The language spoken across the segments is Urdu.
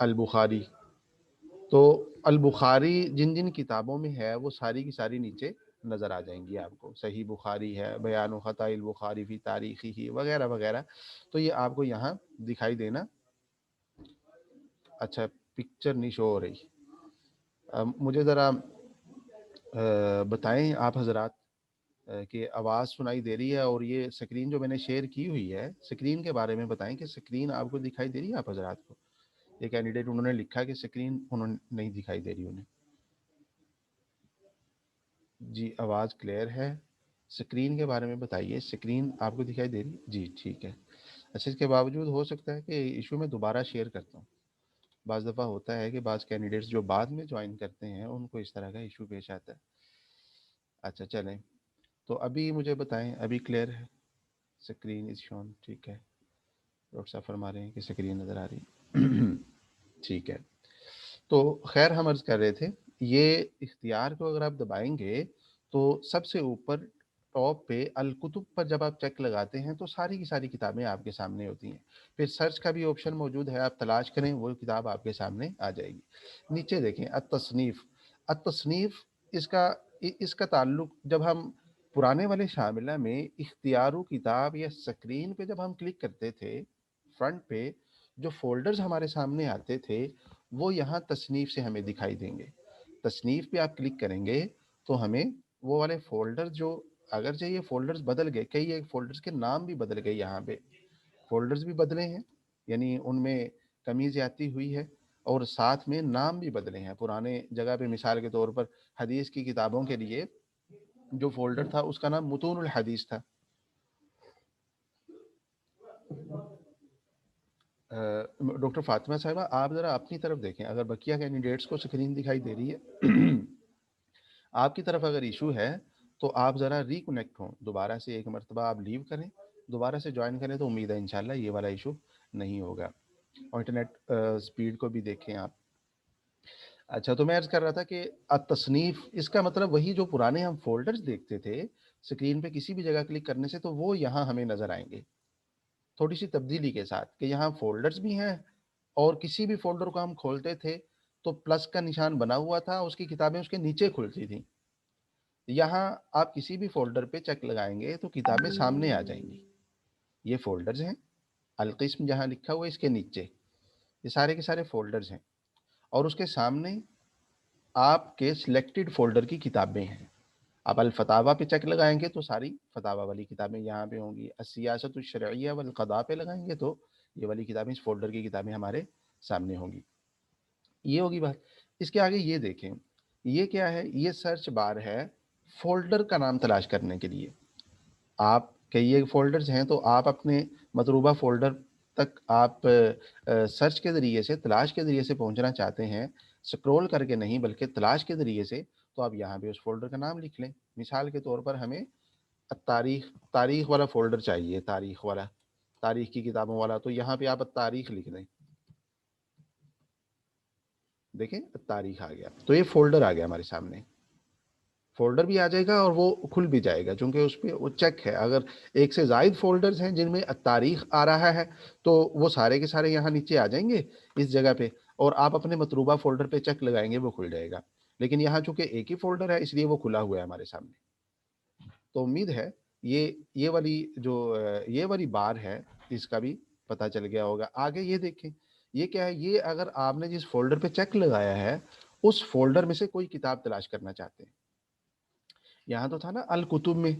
البخاری، تو البخاری جن جن کتابوں میں ہے وہ ساری کی ساری نیچے نظر آ جائیں گی آپ کو. صحیح بخاری ہے، بیان و خطا البخاری فی تاریخی ہی وغیرہ وغیرہ، تو یہ آپ کو یہاں دکھائی دینا. اچھا پکچر نہیں شو ہو رہی. مجھے ذرا بتائیں آپ حضرات کہ آواز سنائی دے رہی ہے، اور یہ سکرین جو میں نے شیئر کی ہوئی ہے سکرین کے بارے میں بتائیں کہ سکرین آپ کو دکھائی دے رہی ہے آپ حضرات کو. یہ کینڈیڈیٹ انہوں نے لکھا کہ سکرین انہوں نے نہیں دکھائی دے رہی انہیں. جی آواز کلیئر ہے. سکرین کے بارے میں بتائیے، سکرین آپ کو دکھائی دے رہی ہے؟ جی ٹھیک ہے. اچھا اس کے باوجود ہو سکتا ہے کہ ایشو میں دوبارہ شیئر کرتا ہوں. بعض دفعہ ہوتا ہے کہ بعض کینڈیڈیٹس جو بعد میں جوائن کرتے ہیں ان کو اس طرح کا ایشو پیش آتا ہے. اچھا چلیں، تو ابھی مجھے بتائیں ابھی کلیئر ہے؟ سکرین از شون، ٹھیک ہے. ڈاکٹر صاحب فرما رہے ہیں کہ سکرین نظر آ رہی ہے. ٹھیک ہے. تو خیر ہم عرض کر رہے تھے، یہ اختیار کو اگر آپ دبائیں گے تو سب سے اوپر ٹاپ پہ الکتب پر جب آپ چیک لگاتے ہیں تو ساری کی ساری کتابیں آپ کے سامنے ہوتی ہیں. پھر سرچ کا بھی آپشن موجود ہے، آپ تلاش کریں وہ کتاب آپ کے سامنے آ جائے گی. نیچے دیکھیں التصنیف. التصنیف اس کا تعلق جب ہم پرانے والے شاملہ میں اختیارو کتاب یا سکرین پہ جب ہم کلک کرتے تھے، فرنٹ پہ جو فولڈرز ہمارے سامنے آتے تھے وہ یہاں تصنیف سے ہمیں دکھائی دیں گے. تصنیف پہ آپ کلک کریں گے تو ہمیں وہ والے فولڈر جو اگرچہ یہ فولڈرز بدل گئے، کئی ایک فولڈرز کے نام بھی بدل گئے، یہاں پہ فولڈرز بھی بدلے ہیں، یعنی ان میں کمی زیادتی ہوئی ہے، اور ساتھ میں نام بھی بدلے ہیں. پرانے جگہ پہ مثال کے طور پر حدیث کی کتابوں کے لیے جو فولڈر تھا اس کا نام متون الحدیث تھا. ڈاکٹر فاطمہ صاحبہ آپ ذرا اپنی طرف دیکھیں، اگر بقیہ کینڈیڈیٹس کو سکرین دکھائی دے رہی ہے آپ کی طرف اگر ایشو ہے تو آپ ذرا ریکنیکٹ ہوں، دوبارہ سے ایک مرتبہ آپ لیو کریں، دوبارہ سے جوائن کریں، تو امید ہے انشاءاللہ یہ والا ایشو نہیں ہوگا. اور انٹرنیٹ سپیڈ کو بھی دیکھیں آپ. اچھا تو میں عرض کر رہا تھا کہ التصنیف اس کا مطلب وہی جو پرانے ہم فولڈرز دیکھتے تھے سکرین پہ کسی بھی جگہ کلک کرنے سے، تو وہ یہاں ہمیں نظر آئیں گے تھوڑی سی تبدیلی کے ساتھ، کہ یہاں فولڈرز بھی ہیں، اور کسی بھی فولڈر کو ہم کھولتے تھے تو پلس کا نشان بنا ہوا تھا، اس کی کتابیں اس کے نیچے کھلتی تھیں. یہاں آپ کسی بھی فولڈر پہ چیک لگائیں گے تو کتابیں سامنے آ جائیں گی. یہ فولڈرز ہیں، القسم جہاں لکھا ہوا ہے اس کے نیچے یہ سارے کے سارے فولڈرز ہیں، اور اس کے سامنے آپ کے سلیکٹڈ فولڈر کی کتابیں ہیں. آپ الفتاوہ پہ چیک لگائیں گے تو ساری فتاوہ والی کتابیں یہاں پہ ہوں گی. السیاست الشرعیہ والقضاء پہ لگائیں گے تو یہ والی کتابیں، اس فولڈر کی کتابیں ہمارے سامنے ہوں گی. یہ ہوگی بات. اس کے آگے یہ دیکھیں، یہ کیا ہے؟ یہ سرچ بار ہے فولڈر کا نام تلاش کرنے کے لیے. آپ کئی ایک فولڈرز ہیں تو آپ اپنے مطلوبہ فولڈر تک آپ سرچ کے ذریعے سے، تلاش کے ذریعے سے پہنچنا چاہتے ہیں، سکرول کر کے نہیں بلکہ تلاش کے ذریعے سے، تو آپ یہاں پہ اس فولڈر کا نام لکھ لیں. مثال کے طور پر ہمیں تاریخ والا فولڈر چاہیے، تاریخ کی کتابوں والا، تو یہاں پہ آپ تاریخ لکھ دیں. دیکھیں تاریخ آ گیا، تو یہ فولڈر آ گیا ہمارے سامنے. فولڈر بھی آ جائے گا اور وہ کھل بھی جائے گا، چونکہ اس پہ وہ چیک ہے. اگر ایک سے زائد فولڈرز ہیں جن میں تاریخ آ رہا ہے تو وہ سارے کے سارے یہاں نیچے آ جائیں گے اس جگہ پہ، اور آپ اپنے مطلوبہ فولڈر پہ چیک لگائیں گے وہ کھل جائے گا. لیکن یہاں چونکہ ایک ہی فولڈر ہے اس لیے وہ کھلا ہوا ہے ہمارے سامنے. تو امید ہے یہ والی بار ہے اس کا بھی پتہ چل گیا ہوگا. آگے یہ دیکھیں، یہ کیا ہے؟ یہ اگر آپ نے جس فولڈر پہ چیک لگایا ہے اس فولڈر میں سے کوئی کتاب تلاش کرنا چاہتے ہیں. یہاں تو تھا نا الکتب میں،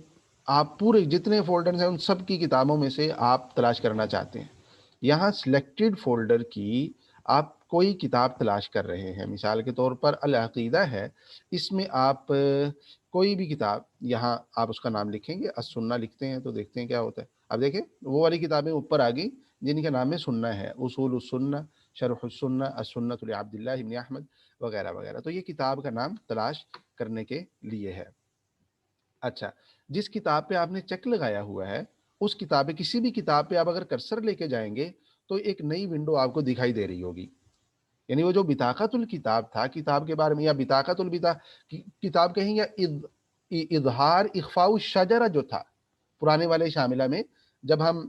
آپ پورے جتنے فولڈرز ہیں ان سب کی کتابوں میں سے آپ تلاش کرنا چاہتے ہیں. یہاں سلیکٹڈ فولڈر کی آپ کوئی کتاب تلاش کر رہے ہیں. مثال کے طور پر العقیدہ ہے، اس میں آپ کوئی بھی کتاب، یہاں آپ اس کا نام لکھیں گے، السنہ لکھتے ہیں تو دیکھتے ہیں کیا ہوتا ہے. اب دیکھیں وہ والی کتابیں اوپر آ گئی جن کا نام ہے سنہ ہے، اصول السنہ، شرح السنہ، السنۃ لعبد اللہ بن احمد وغیرہ وغیرہ. تو یہ کتاب کا نام تلاش کرنے کے لیے ہے. اچھا جس کتاب پہ آپ نے چیک لگایا ہوا ہے اس کتاب پہ، کسی بھی کتاب پہ آپ اگر کرسر لے کے جائیں گے تو ایک نئی ونڈو آپ کو دکھائی دے رہی ہوگی. یعنی وہ جو بطاقت الکتاب تھا کتاب کے بارے میں، یا بطاقت کتاب کہیں، یا اظہار اخفاء الشجرہ جو تھا پرانے والے شاملہ میں، جب ہم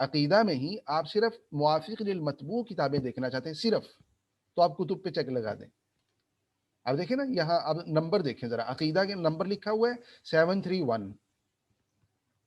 عقیدہ میں ہی آپ صرف موافق للمطبوع کتابیں دیکھنا چاہتے ہیں صرف، تو آپ کتب پہ چیک لگا دیں. اب دیکھیں نا یہاں، اب نمبر دیکھیں ذرا، عقیدہ کے نمبر لکھا ہوا ہے 731.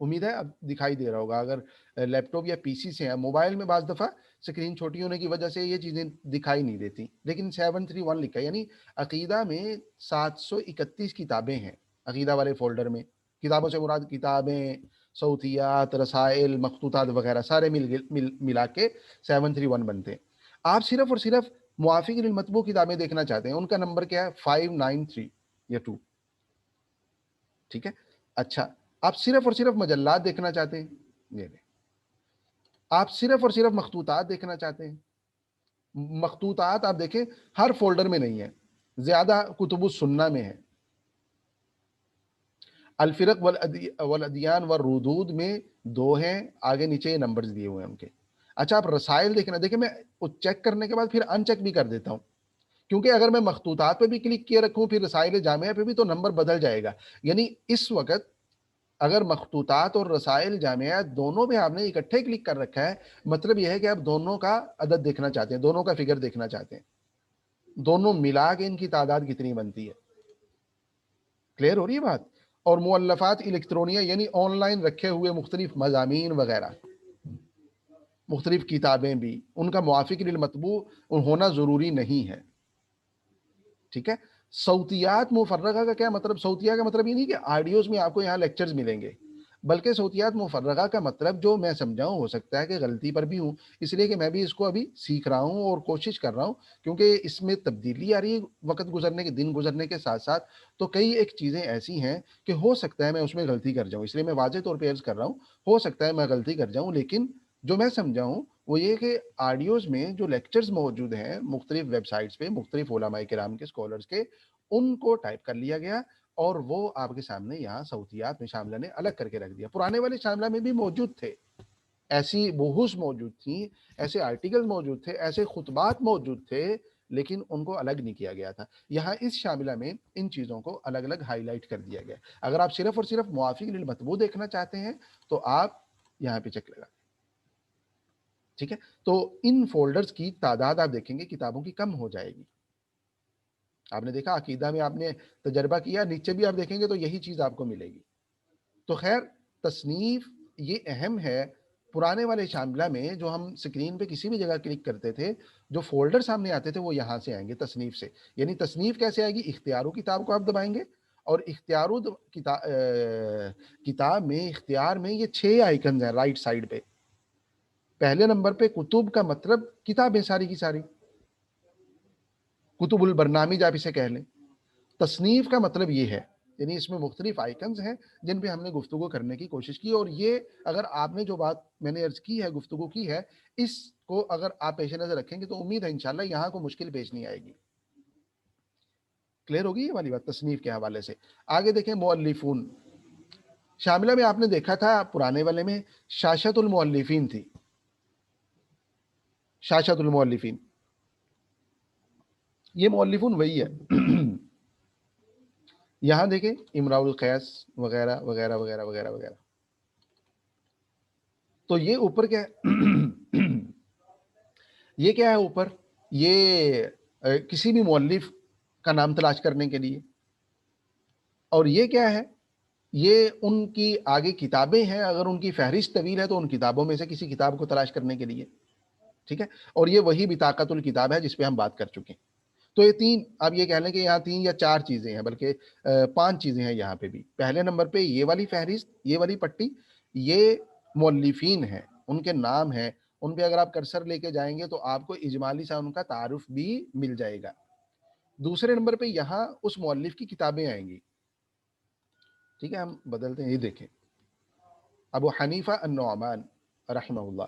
امید ہے اب دکھائی دے رہا ہوگا. اگر لیپ ٹاپ یا پی سی سے ہیں، موبائل میں بعض دفعہ اسکرین چھوٹی ہونے کی وجہ سے یہ چیزیں دکھائی نہیں دیتی، لیکن 731 لکھا ہے. یعنی عقیدہ میں 731 کتابیں ہیں عقیدہ والے فولڈر میں. کتابوں سے مراد کتابیں، صوتیات، رسائل، مخطوطات وغیرہ سارے ملا کے 731 بنتے ہیں. آپ صرف اور صرف موافق للمطبوع کتابیں دیکھنا چاہتے ہیں، ان کا نمبر کیا ہے؟ 593 یا 2. ٹھیک ہے. اچھا، آپ صرف اور صرف مجلات دیکھنا چاہتے ہیں، یہ لیں. آپ صرف اور صرف مخطوطات دیکھنا چاہتے ہیں، مخطوطات آپ دیکھیں ہر فولڈر میں نہیں ہے، زیادہ کتب السنہ میں ہے. الفرق والادیان والردود میں 2 ہیں، آگے نیچے نمبرز دیے ہوئے ہیں ان کے. اچھا، آپ رسائل دیکھنا، دیکھیں میں چیک کرنے کے بعد پھر ان چیک بھی کر دیتا ہوں، کیونکہ اگر میں مخطوطات پہ بھی کلک کیے رکھوں پھر رسائل جامعہ پہ بھی تو نمبر بدل جائے گا. یعنی اس وقت اگر مخطوطات اور رسائل جامعہ دونوں پہ آپ نے اکٹھے کلک کر رکھا ہے، مطلب یہ ہے کہ آپ دونوں کا عدد دیکھنا چاہتے ہیں، دونوں کا فگر دیکھنا چاہتے ہیں، دونوں ملا کے ان کی تعداد کتنی بنتی ہے. کلیئر ہو رہی ہے بات؟ اور مؤلفات الیکٹرونیہ یعنی آن لائن رکھے ہوئے مختلف مضامین وغیرہ، مختلف کتابیں بھی، ان کا موافق للمطبوع ہونا ضروری نہیں ہے. ٹھیک ہے. صوتیات مفرغہ کا کیا مطلب؟ صوتیہ کا مطلب یہ نہیں کہ آڈیوز میں آپ کو یہاں لیکچرز ملیں گے، بلکہ صوتیات مفرغہ کا مطلب جو میں سمجھاؤں، ہو سکتا ہے کہ غلطی پر بھی ہوں، اس لیے کہ میں بھی اس کو ابھی سیکھ رہا ہوں اور کوشش کر رہا ہوں، کیونکہ اس میں تبدیلی آ رہی ہے وقت گزرنے کے، دن گزرنے کے ساتھ ساتھ. تو کئی ایک چیزیں ایسی ہیں کہ ہو سکتا ہے میں اس میں غلطی کر جاؤں، اس لیے میں واضح طور پہ عرض کر رہا ہوں ہو سکتا ہے میں غلطی کر جاؤں، لیکن جو میں سمجھا ہوں وہ یہ کہ آڈیوز میں جو لیکچرز موجود ہیں مختلف ویب سائٹس پہ، مختلف علماء کرام کے، اسکالرز کے، ان کو ٹائپ کر لیا گیا اور وہ آپ کے سامنے یہاں صوتیات میں شاملہ نے الگ کر کے رکھ دیا. پرانے والے شاملہ میں بھی موجود تھے، ایسی بحوث موجود تھیں، ایسے آرٹیکل موجود تھے، ایسے خطبات موجود تھے، لیکن ان کو الگ نہیں کیا گیا تھا. یہاں اس شاملہ میں ان چیزوں کو الگ الگ ہائی لائٹ کر دیا گیا. اگر آپ صرف اور صرف موافق للمطبوع دیکھنا چاہتے ہیں تو آپ یہاں پہ چیک لگا. ٹھیک ہے. تو ان فولڈرز کی تعداد آپ دیکھیں گے کتابوں کی کم ہو جائے گی. آپ نے دیکھا عقیدہ میں آپ نے تجربہ کیا، نیچے بھی آپ دیکھیں گے تو یہی چیز آپ کو ملے گی. تو خیر، تصنیف یہ اہم ہے. پرانے والے شاملہ میں جو ہم سکرین پہ کسی بھی جگہ کلک کرتے تھے، جو فولڈر سامنے آتے تھے وہ یہاں سے آئیں گے تصنیف سے. یعنی تصنیف کیسے آئے گی؟ اختیارو کتاب کو آپ دبائیں گے اور اختیارو کتاب میں، اختیار میں یہ 6 آئیکنز ہیں رائٹ سائڈ پہ. پہلے نمبر پہ کتب کا مطلب کتابیں ساری کی ساری، کتب البرنامج آپ اسے کہہ لیں. تصنیف کا مطلب یہ ہے، یعنی اس میں مختلف آئیکنز ہیں جن پہ ہم نے گفتگو کرنے کی کوشش کی. اور یہ اگر آپ نے جو بات میں نے عرض کی ہے، گفتگو کی ہے، اس کو اگر آپ پیش نظر رکھیں گے تو امید ہے انشاءاللہ یہاں کو مشکل پیش نہیں آئے گی. کلیئر ہوگی یہ والی بات تصنیف کے حوالے سے. آگے دیکھیں مؤلفون. شاملہ میں آپ نے دیکھا تھا پرانے والے میں شاشت المؤلفین تھی، شاشت المؤلفین. یہ مؤلفون وہی ہے. یہاں دیکھیں امراء القیس وغیرہ وغیرہ وغیرہ وغیرہ وغیرہ. تو یہ اوپر کیا ہے؟ یہ کیا ہے اوپر؟ یہ کسی بھی مؤلف کا نام تلاش کرنے کے لیے. اور یہ کیا ہے؟ یہ ان کی آگے کتابیں ہیں، اگر ان کی فہرست طویل ہے تو ان کتابوں میں سے کسی کتاب کو تلاش کرنے کے لیے. ٹھیک ہے. اور یہ وہی بطاقت الکتاب ہے جس پہ ہم بات کر چکے ہیں. تو یہ 3، آپ یہ کہہ لیں کہ یہاں 3 یا 4 چیزیں ہیں، بلکہ 5 چیزیں ہیں یہاں پہ بھی. پہلے نمبر پہ یہ والی فہرست، یہ والی پٹی، یہ مؤلفین ہیں، ان کے نام ہیں. ان پہ اگر آپ کرسر لے کے جائیں گے تو آپ کو اجمالی سا ان کا تعارف بھی مل جائے گا. دوسرے نمبر پہ یہاں اس مؤلف کی کتابیں آئیں گی. ٹھیک ہے، ہم بدلتے ہیں. یہ دیکھیں ابو حنیفہ النعمان رحمہ اللہ.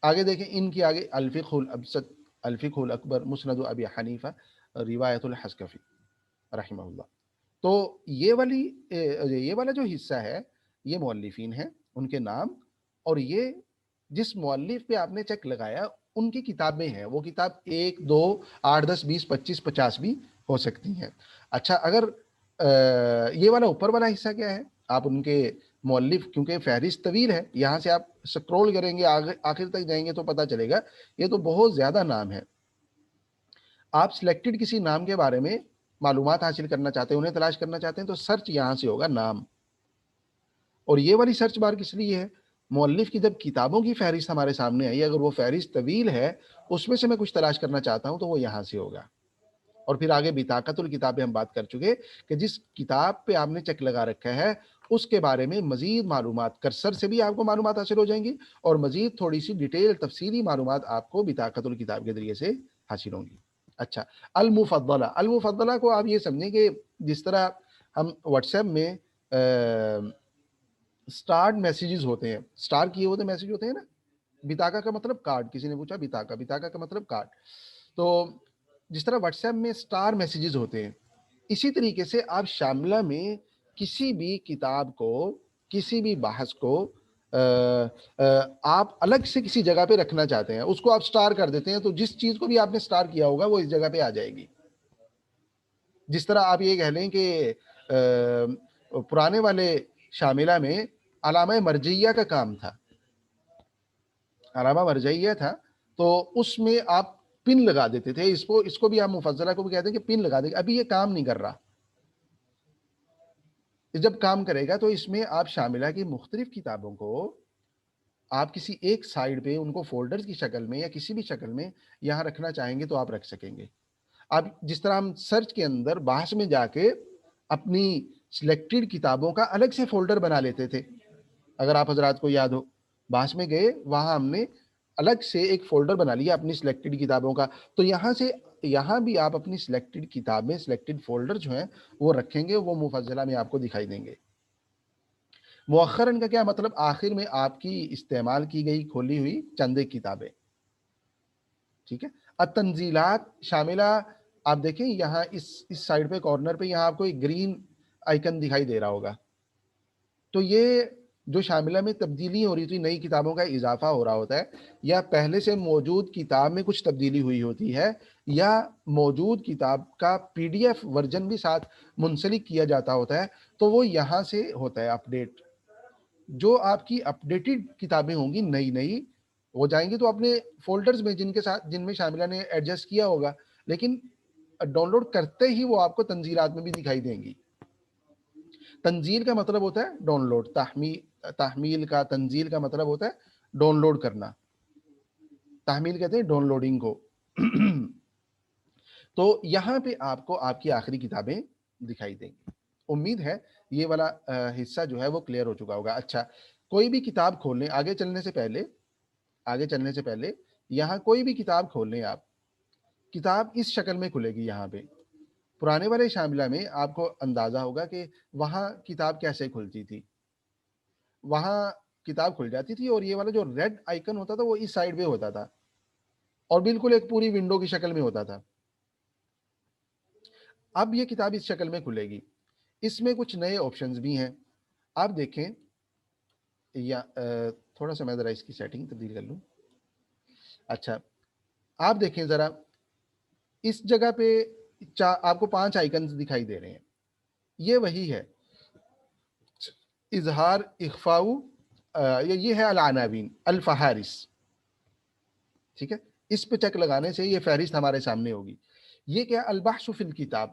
آگے دیکھیں ان کی آگے الفقہ الابسط، الفقہ الاکبر، مسند ابی حنیفہ، روایت الحسکفی رحمہ اللہ. تو یہ والا جو حصہ ہے یہ مؤلفین ہیں، ان کے نام. اور یہ جس مؤلف پہ آپ نے چیک لگایا ان کی کتابیں ہیں. وہ کتاب 1 2 8 10 20 25 50 بھی ہو سکتی ہیں. اچھا، اگر یہ والا اوپر والا حصہ کیا ہے؟ آپ ان کے مؤلف، کیونکہ فہرست طویل ہے، یہاں سے آپ سکرول کریں گے آخر تک جائیں گے تو پتہ چلے گا یہ تو بہت زیادہ نام ہے. آپ سلیکٹڈ کسی نام کے بارے میں معلومات حاصل کرنا چاہتے ہیں، انہیں تلاش کرنا چاہتے ہیں، تو سرچ یہاں سے ہوگا نام. اور یہ والی سرچ بار کس لیے ہے؟ مؤلف کی جب کتابوں کی فہرست ہمارے سامنے آئی، اگر وہ فہرست طویل ہے، اس میں سے میں کچھ تلاش کرنا چاہتا ہوں تو وہ یہاں سے ہوگا. اور پھر آگے بطاقت الکتاب ہم بات کر چکے کہ جس کتاب پہ آپ نے چیک لگا رکھا ہے اس کے بارے میں مزید معلومات کرسر سے بھی آپ کو معلومات حاصل ہو جائیں گی، اور مزید تھوڑی سی ڈیٹیل تفصیلی معلومات آپ کو بطاقت الکتاب کے ذریعے سے حاصل ہوں گی. اچھا، المفضلہ. المفضلہ کو آپ یہ سمجھیں کہ جس طرح ہم واٹس ایپ میں سٹارٹ میسیجز ہوتے ہیں، سٹار کیے ہوتے میسیج ہوتے ہیں نا. بطاقہ کا مطلب کارڈ، کسی نے پوچھا بطاقہ کا مطلب کارڈ. تو جس طرح واٹس ایپ میں سٹار میسیجز ہوتے ہیں، اسی طریقے سے آپ شاملہ میں کسی بھی کتاب کو، کسی بھی بحث کو آپ الگ سے کسی جگہ پہ رکھنا چاہتے ہیں، اس کو آپ سٹار کر دیتے ہیں، تو جس چیز کو بھی آپ نے سٹار کیا ہوگا وہ اس جگہ پہ آ جائے گی. جس طرح آپ یہ کہہ لیں کہ پرانے والے شاملہ میں علامہ مرجعیہ کا کام تھا، علامہ مرجعیہ تھا، تو اس میں آپ پن لگا دیتے تھے. اس کو بھی آپ مفضلہ کو بھی کہتے ہیں کہ پن لگا دیں گے. ابھی یہ کام نہیں کر رہا، جب کام کرے گا تو اس میں آپ شاملہ کی مختلف کتابوں کو آپ کسی ایک سائڈ پہ ان کو فولڈرز کی شکل میں یا کسی بھی شکل میں یہاں رکھنا چاہیں گے تو آپ رکھ سکیں گے. اب جس طرح ہم سرچ کے اندر بحث میں جا کے اپنی سلیکٹڈ کتابوں کا الگ سے فولڈر بنا لیتے تھے، اگر آپ حضرات کو یاد ہو، بحث میں گئے وہاں ہم نے الگ سے ایک فولڈر بنا لیا اپنی سلیکٹڈ کتابوں کا، تو یہاں بھی آپ اپنی سلیکٹڈ کتابیں، سلیکٹڈ فولڈر جو ہیں وہ رکھیں گے، وہ مفضلہ میں آپ کو دکھائی دیں گے. مؤخراً کا کیا مطلب؟ آخر میں آپ کی استعمال کی گئی کھولی ہوئی چند ایک کتابیں. ٹھیک ہے. التنزیلات شاملہ، آپ دیکھیں یہاں اس سائڈ پہ کارنر پہ یہاں آپ کو ایک گرین آئیکن دکھائی دے رہا ہوگا. تو یہ جو شاملہ میں تبدیلی ہو رہی تھی، نئی کتابوں کا اضافہ ہو رہا ہوتا ہے، یا پہلے سے موجود کتاب میں کچھ تبدیلی ہوئی ہوتی ہے، یا موجود کتاب کا پی ڈی ایف ورژن بھی ساتھ منسلک کیا جاتا ہوتا ہے، تو وہ یہاں سے ہوتا ہے اپڈیٹ. جو آپ کی اپڈیٹڈ کتابیں ہوں گی، نئی ہو جائیں گی تو اپنے فولڈرز میں جن میں شاملہ نے ایڈجسٹ کیا ہوگا، لیکن ڈاؤن لوڈ کرتے ہی وہ آپ کو تنزیلات میں بھی دکھائی دیں گی. تنزیل کا مطلب ہوتا ہے ڈاؤن لوڈ، تنزیل کا مطلب ہوتا ہے ڈاؤن لوڈ کرنا. تحمیل کہتے ہیں ڈاؤن لوڈنگ کو. تو یہاں پہ آپ کو آپ کی آخری کتابیں دکھائی دیں گی. امید ہے یہ والا حصہ جو ہے وہ کلیئر ہو چکا ہوگا. اچھا، کوئی بھی کتاب کھول لیں، آگے چلنے سے پہلے یہاں کوئی بھی کتاب کھول لیں آپ، کتاب اس شکل میں کھلے گی. یہاں پہ پرانے والے شاملہ میں آپ کو اندازہ ہوگا کہ وہاں کتاب کیسے کھلتی تھی. وہاں کتاب کھل جاتی تھی اور یہ والا جو ریڈ آئیکن ہوتا تھا وہ اس سائڈ پہ ہوتا تھا اور بالکل ایک پوری ونڈو کی شکل میں ہوتا تھا. اب یہ کتاب اس شکل میں کھلے گی. اس میں کچھ نئے آپشنز بھی ہیں. آپ دیکھیں، یا تھوڑا سا میں ذرا اس کی سیٹنگ تبدیل کر لوں. اچھا، آپ دیکھیں ذرا اس جگہ پہ آپ کو 5 آئیکنز دکھائی دے رہے ہیں. یہ وہی ہے اظہار، اخفاء، یہ ہے العناوین، الفہارس. ٹھیک ہے، اس پہ چیک لگانے سے یہ فہرست ہمارے سامنے ہوگی. یہ کیا؟ البحث فی الکتاب.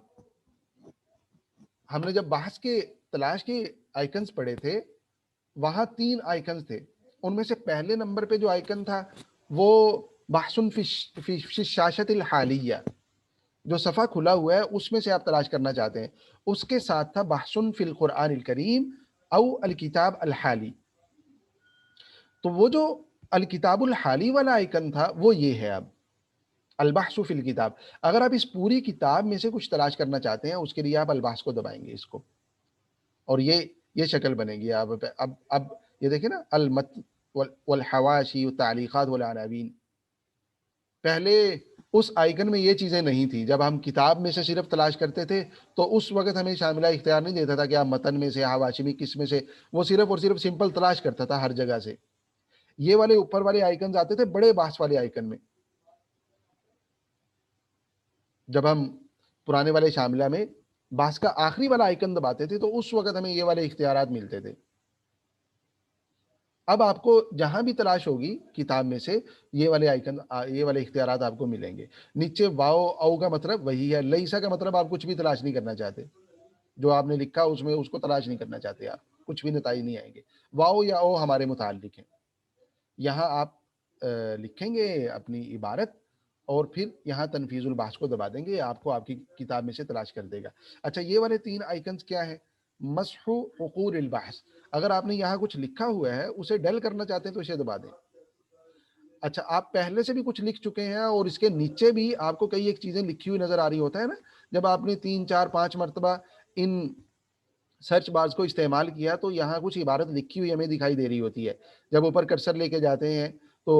ہم نے جب بحث کے تلاش کے آئیکنز پڑھے تھے، وہاں 3 آئیکنز تھے. ان میں سے پہلے نمبر پہ جو آئیکن تھا وہ بحث فی الشاشۃ الحالیہ، جو صفحہ کھلا ہوا ہے اس میں سے آپ تلاش کرنا چاہتے ہیں. اس کے ساتھ تھا بحث فی القرآن الکریم او الکتاب الحالی. تو وہ جو الکتاب الحالی والا آئیکن تھا وہ یہ ہے اب البحث فی الکتاب. اگر آپ اس پوری کتاب میں سے کچھ تلاش کرنا چاہتے ہیں، اس کے لیے آپ البحث کو دبائیں گے، اس کو، اور یہ شکل بنے گی. اب یہ دیکھیں نا، المتن والحواشی والتعلیقات والعناوین. پہلے اس آئیکن میں یہ چیزیں نہیں تھی. جب ہم کتاب میں سے صرف تلاش کرتے تھے تو اس وقت ہمیں شاملہ اختیار نہیں دیتا تھا کہ آپ متن میں سے، حواشی میں، کس میں سے. وہ صرف اور صرف سمپل تلاش کرتا تھا ہر جگہ سے. یہ والے اوپر والے آئیکنز آتے تھے بڑے بحث والے آئیکن میں. جب ہم پرانے والے شاملہ میں بحث کا آخری والا آئیکن دباتے تھے تو اس وقت ہمیں یہ والے اختیارات ملتے تھے. اب آپ کو جہاں بھی تلاش ہوگی کتاب میں سے یہ والے آئیکن، یہ والے اختیارات آپ کو ملیں گے۔ نیچے واو او کا مطلب وہی ہے، لیسا کا مطلب آپ کچھ بھی تلاش نہیں کرنا چاہتے، جو آپ نے لکھا اس میں اس کو تلاش نہیں کرنا چاہتے، آپ کچھ بھی نتائج نہیں آئیں گے۔ واو یا او ہمارے متعلق ہیں، یہاں آپ لکھیں گے اپنی عبارت اور پھر یہاں تنفیذ البحث کو دبا دیں گے، آپ کو آپ کی کتاب میں سے تلاش کر دے گا۔ اچھا یہ والے 3 آئیکنز کیا ہے؟ مسح عقور البحث، اگر آپ نے یہاں کچھ لکھا ہوا ہے اسے ڈل کرنا چاہتے ہیں تو اسے دبا دیں۔ اچھا آپ پہلے سے بھی کچھ لکھ چکے ہیں اور اس کے نیچے بھی آپ کو کئی ایک چیزیں لکھی ہوئی نظر آ رہی ہوتا ہے نا، جب آپ نے 3 4 5 مرتبہ ان سرچ بارز کو استعمال کیا تو یہاں کچھ عبارت لکھی ہوئی ہمیں دکھائی دے رہی ہوتی ہے، جب اوپر کرسر لے کے جاتے ہیں تو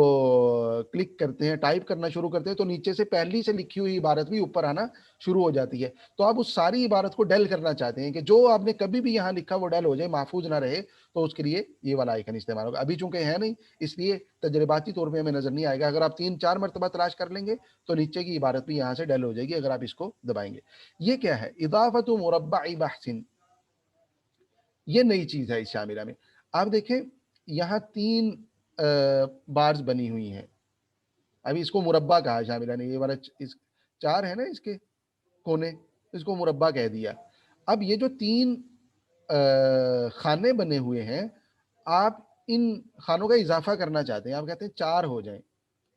کلک کرتے ہیں، ٹائپ کرنا شروع کرتے ہیں تو نیچے سے پہلی سے لکھی ہوئی عبارت بھی اوپر آنا شروع ہو جاتی ہے۔ تو آپ اس ساری عبارت کو ڈل کرنا چاہتے ہیں کہ جو آپ نے کبھی بھی یہاں لکھا وہ ڈل ہو جائے، محفوظ نہ رہے، تو اس کے لیے یہ والا آئیکن استعمال ہوگا۔ ابھی چونکہ ہے نہیں اس لیے تجرباتی طور پہ ہمیں نظر نہیں آئے گا، اگر آپ 3 4 مرتبہ تلاش کر لیں گے تو نیچے کی عبارت بھی یہاں سے ڈل ہو جائے گی اگر آپ اس کو دبائیں گے۔ یہ کیا ہے؟ اضافت مربع بحث، یہ نئی چیز ہے اس شاملہ میں۔ آپ دیکھیں یہاں 3 بارز بنی ہوئی ہیں، ابھی اس کو مربع کہا ہے شاملہ نے، یہ والا 4 ہے نا اس کے کونے، اس کو مربع کہہ دیا۔ اب یہ جو 3 خانے بنے ہوئے ہیں، آپ ان خانوں کا اضافہ کرنا چاہتے ہیں، آپ کہتے ہیں 4 ہو جائیں،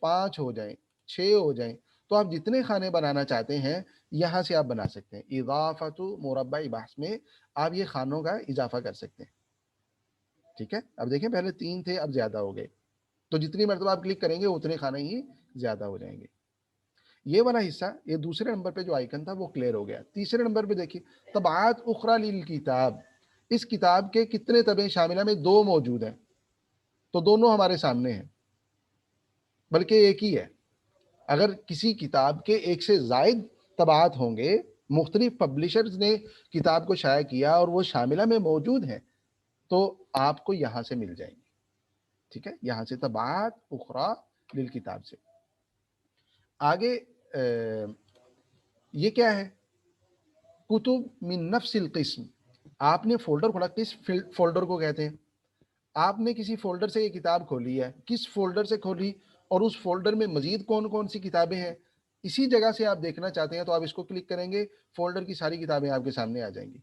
5 ہو جائیں، 6 ہو جائیں، تو آپ جتنے خانے بنانا چاہتے ہیں یہاں سے آپ بنا سکتے ہیں۔ اضافت مربع بحث میں آپ یہ خانوں کا اضافہ کر سکتے ہیں، ٹھیک ہے۔ اب دیکھیں پہلے 3 تھے اب زیادہ ہو گئے، تو جتنی مرتبہ آپ کلک کریں گے اتنے خانے ہی زیادہ ہو جائیں گے۔ یہ والا حصہ، یہ دوسرے نمبر پہ جو آئیکن تھا وہ کلیئر ہو گیا۔ تیسرے نمبر پہ دیکھیے طبعات اخرى للکتاب، اس کتاب کے کتنے طبعیں شاملہ میں 2 موجود ہیں، تو دونوں ہمارے سامنے ہیں، بلکہ ایک ہی ہے۔ اگر کسی کتاب کے ایک سے زائد طبعات ہوں گے، مختلف پبلشرز نے کتاب کو شائع کیا اور وہ شاملہ میں موجود ہیں، تو آپ کو یہاں سے مل جائیں گے، ٹھیک ہے، یہاں سے طبعات اخرى للکتاب سے۔ آگے یہ کیا ہے؟ کتب من نفس القسم، آپ نے فولڈر کھولا، کس فولڈر کو کہتے ہیں؟ آپ نے کسی فولڈر سے یہ کتاب کھولی ہے، کس فولڈر سے کھولی اور اس فولڈر میں مزید کون کون سی کتابیں ہیں، اسی جگہ سے آپ دیکھنا چاہتے ہیں تو آپ اس کو کلک کریں گے، فولڈر کی ساری کتابیں آپ کے سامنے آ جائیں گی۔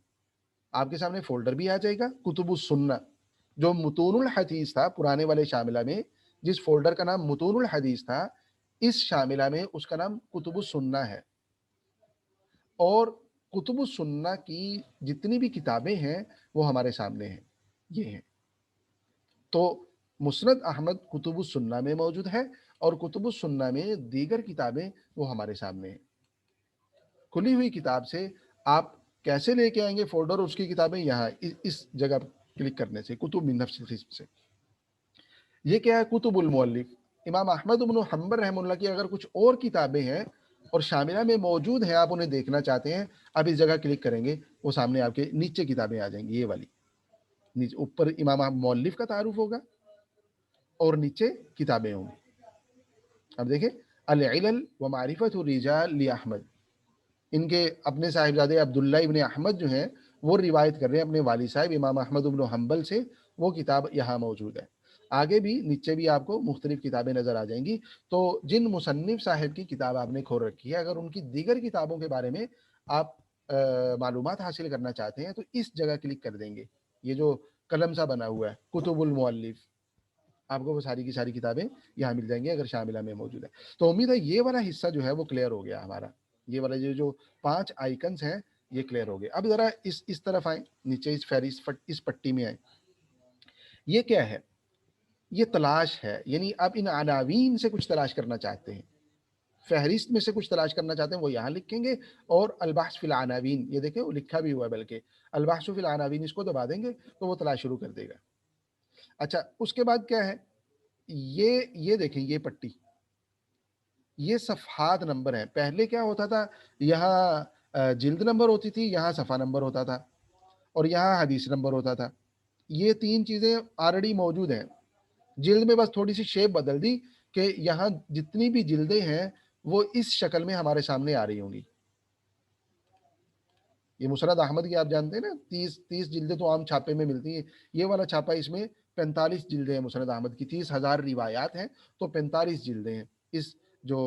آپ کے سامنے فولڈر بھی آ جائے گا کتب السنہ، جو متون الحدیث تھا پرانے والے شاملہ میں، جس فولڈر کا نام متون الحدیث تھا، اس شاملہ میں اس کا نام کتب السنہ ہے، اور کتب السنہ کی جتنی بھی کتابیں ہیں وہ ہمارے سامنے ہیں، یہ ہیں۔ تو مسند احمد کتب السنہ میں موجود ہے اور کتب السنہ میں دیگر کتابیں وہ ہمارے سامنے ہیں۔ کھلی ہوئی کتاب سے آپ کیسے لے کے آئیں گے فولڈر، اس کی کتابیں یہاں اس جگہ کلک کرنے سے، کتب من نفس القسم سے۔ یہ کیا ہے؟ کتب المؤلف، امام احمد بن حنبل رحمہ اللہ کی اگر کچھ اور کتابیں ہیں اور شاملہ میں موجود ہیں، آپ انہیں دیکھنا چاہتے ہیں، اب اس جگہ کلک کریں گے، وہ سامنے آپ کے نیچے کتابیں آ جائیں گی، یہ والی نیچے اوپر امام مؤلف کا تعارف ہوگا اور نیچے کتابیں ہوں گی۔ اب دیکھیں العلل و معرفت الرجال لاحمد، ان کے اپنے صاحبزادے عبداللہ ابن احمد جو ہیں وہ روایت کر رہے ہیں اپنے والد صاحب امام احمد بن حنبل سے، وہ کتاب یہاں موجود ہے۔ آگے بھی نیچے بھی آپ کو مختلف کتابیں نظر آ جائیں گی۔ تو جن مصنف صاحب کی کتاب آپ نے کھول رکھی ہے، اگر ان کی دیگر کتابوں کے بارے میں آپ معلومات حاصل کرنا چاہتے ہیں تو اس جگہ کلک کر دیں گے، یہ جو قلم سا بنا ہوا ہے کتب المؤلف، آپ کو وہ ساری کی ساری کتابیں یہاں مل جائیں گی اگر شاملہ میں موجود ہے۔ تو امید ہے یہ والا حصہ جو ہے وہ کلیئر ہو گیا ہمارا، یہ والا جو 5 آئیکنز ہیں یہ کلیئر ہو گئے۔ اب ذرا اس طرف آئیں، نیچے اس فہرست اس پٹی میں آئیں۔ یہ کیا ہے؟ یہ تلاش ہے، یعنی آپ ان عناوین سے کچھ تلاش کرنا چاہتے ہیں، فہرست میں سے کچھ تلاش کرنا چاہتے ہیں وہ یہاں لکھیں گے، اور البحث فی العناوین، یہ دیکھیں وہ لکھا بھی ہوا ہے، بلکہ البحث فی العناوین اس کو دبا دیں گے تو وہ تلاش شروع کر دے گا۔ اچھا اس کے بعد کیا ہے؟ یہ دیکھیں یہ پٹی، یہ صفحات نمبر ہیں۔ پہلے کیا ہوتا تھا؟ یہاں جلد نمبر ہوتی تھی، یہاں صفحہ نمبر ہوتا تھا، اور یہاں حدیث نمبر ہوتا تھا۔ یہ 3 چیزیں آلریڈی موجود ہیں، جلد میں بس تھوڑی سی شیپ بدل دی کہ یہاں جتنی بھی جلدیں ہیں وہ اس شکل میں ہمارے سامنے آ رہی ہوں گی۔ یہ مسند احمد کی آپ جانتے ہیں نا، 30 جلدیں تو عام چھاپے میں ملتی ہیں، یہ والا چھاپا اس میں 45 جلدیں ہیں مسند احمد کی، 30,000 روایات ہیں تو 45 جلدیں ہیں. اس جو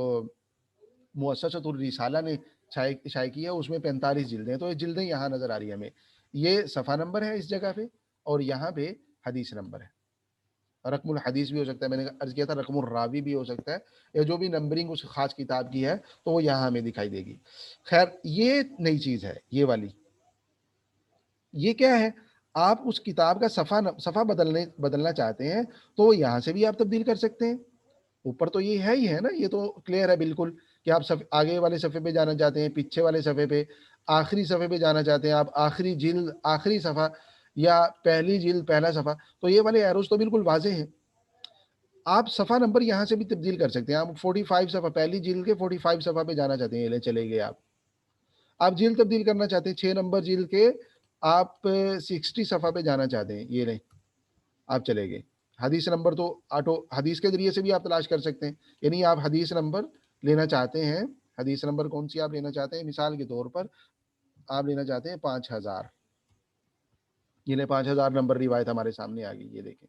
مؤسسۃ الرسالہ نے شائع کی ہے اس میں 45 جلدیں ہیں. تو یہ جلدیں یہاں نظر آ رہی ہیں ہمیں، یہ صفحہ نمبر ہے اس جگہ پہ، اور یہاں پہ حدیث نمبر ہے. رقم الحدیث بھی ہو سکتا ہے، میں نے عرض کیا تھا رقم الراوی بھی ہو سکتا ہے، یا جو بھی نمبرنگ اس خاص کتاب کی ہے تو وہ یہاں ہمیں دکھائی دے گی. خیر یہ نئی چیز ہے یہ والی. یہ کیا ہے؟ آپ اس کتاب کا صفحہ بدلنا چاہتے ہیں تو یہاں سے بھی آپ تبدیل کر سکتے ہیں. اوپر تو یہ ہے ہی ہے نا، یہ تو کلیئر ہے بالکل کہ آپ آگے والے صفحے پہ جانا چاہتے ہیں، پیچھے والے صفحے پہ، آخری صفحے پہ جانا چاہتے ہیں آپ، آخری جلد آخری صفحہ، یا پہلی جلد پہلا صفحہ. تو یہ والے ایروز تو بالکل واضح ہیں. آپ صفحہ نمبر یہاں سے بھی تبدیل کر سکتے ہیں. آپ 45 صفحہ، پہلی جلد کے 45 صفحہ پہ جانا چاہتے ہیں، یہ لے چلے گئے آپ جلد تبدیل کرنا چاہتے ہیں 6 نمبر جلد کے، آپ 60 صفحہ پہ جانا چاہتے ہیں، یہ لیں آپ چلے گئے. حدیث نمبر تو آٹو حدیث کے ذریعے سے بھی آپ تلاش کر سکتے ہیں. یعنی آپ حدیث نمبر لینا چاہتے ہیں، حدیث نمبر کون سی آپ لینا چاہتے ہیں؟ مثال کے طور پر آپ لینا چاہتے ہیں 5000. یہ لیں 5000 نمبر روایت ہمارے سامنے آ گئی، یہ دیکھیں.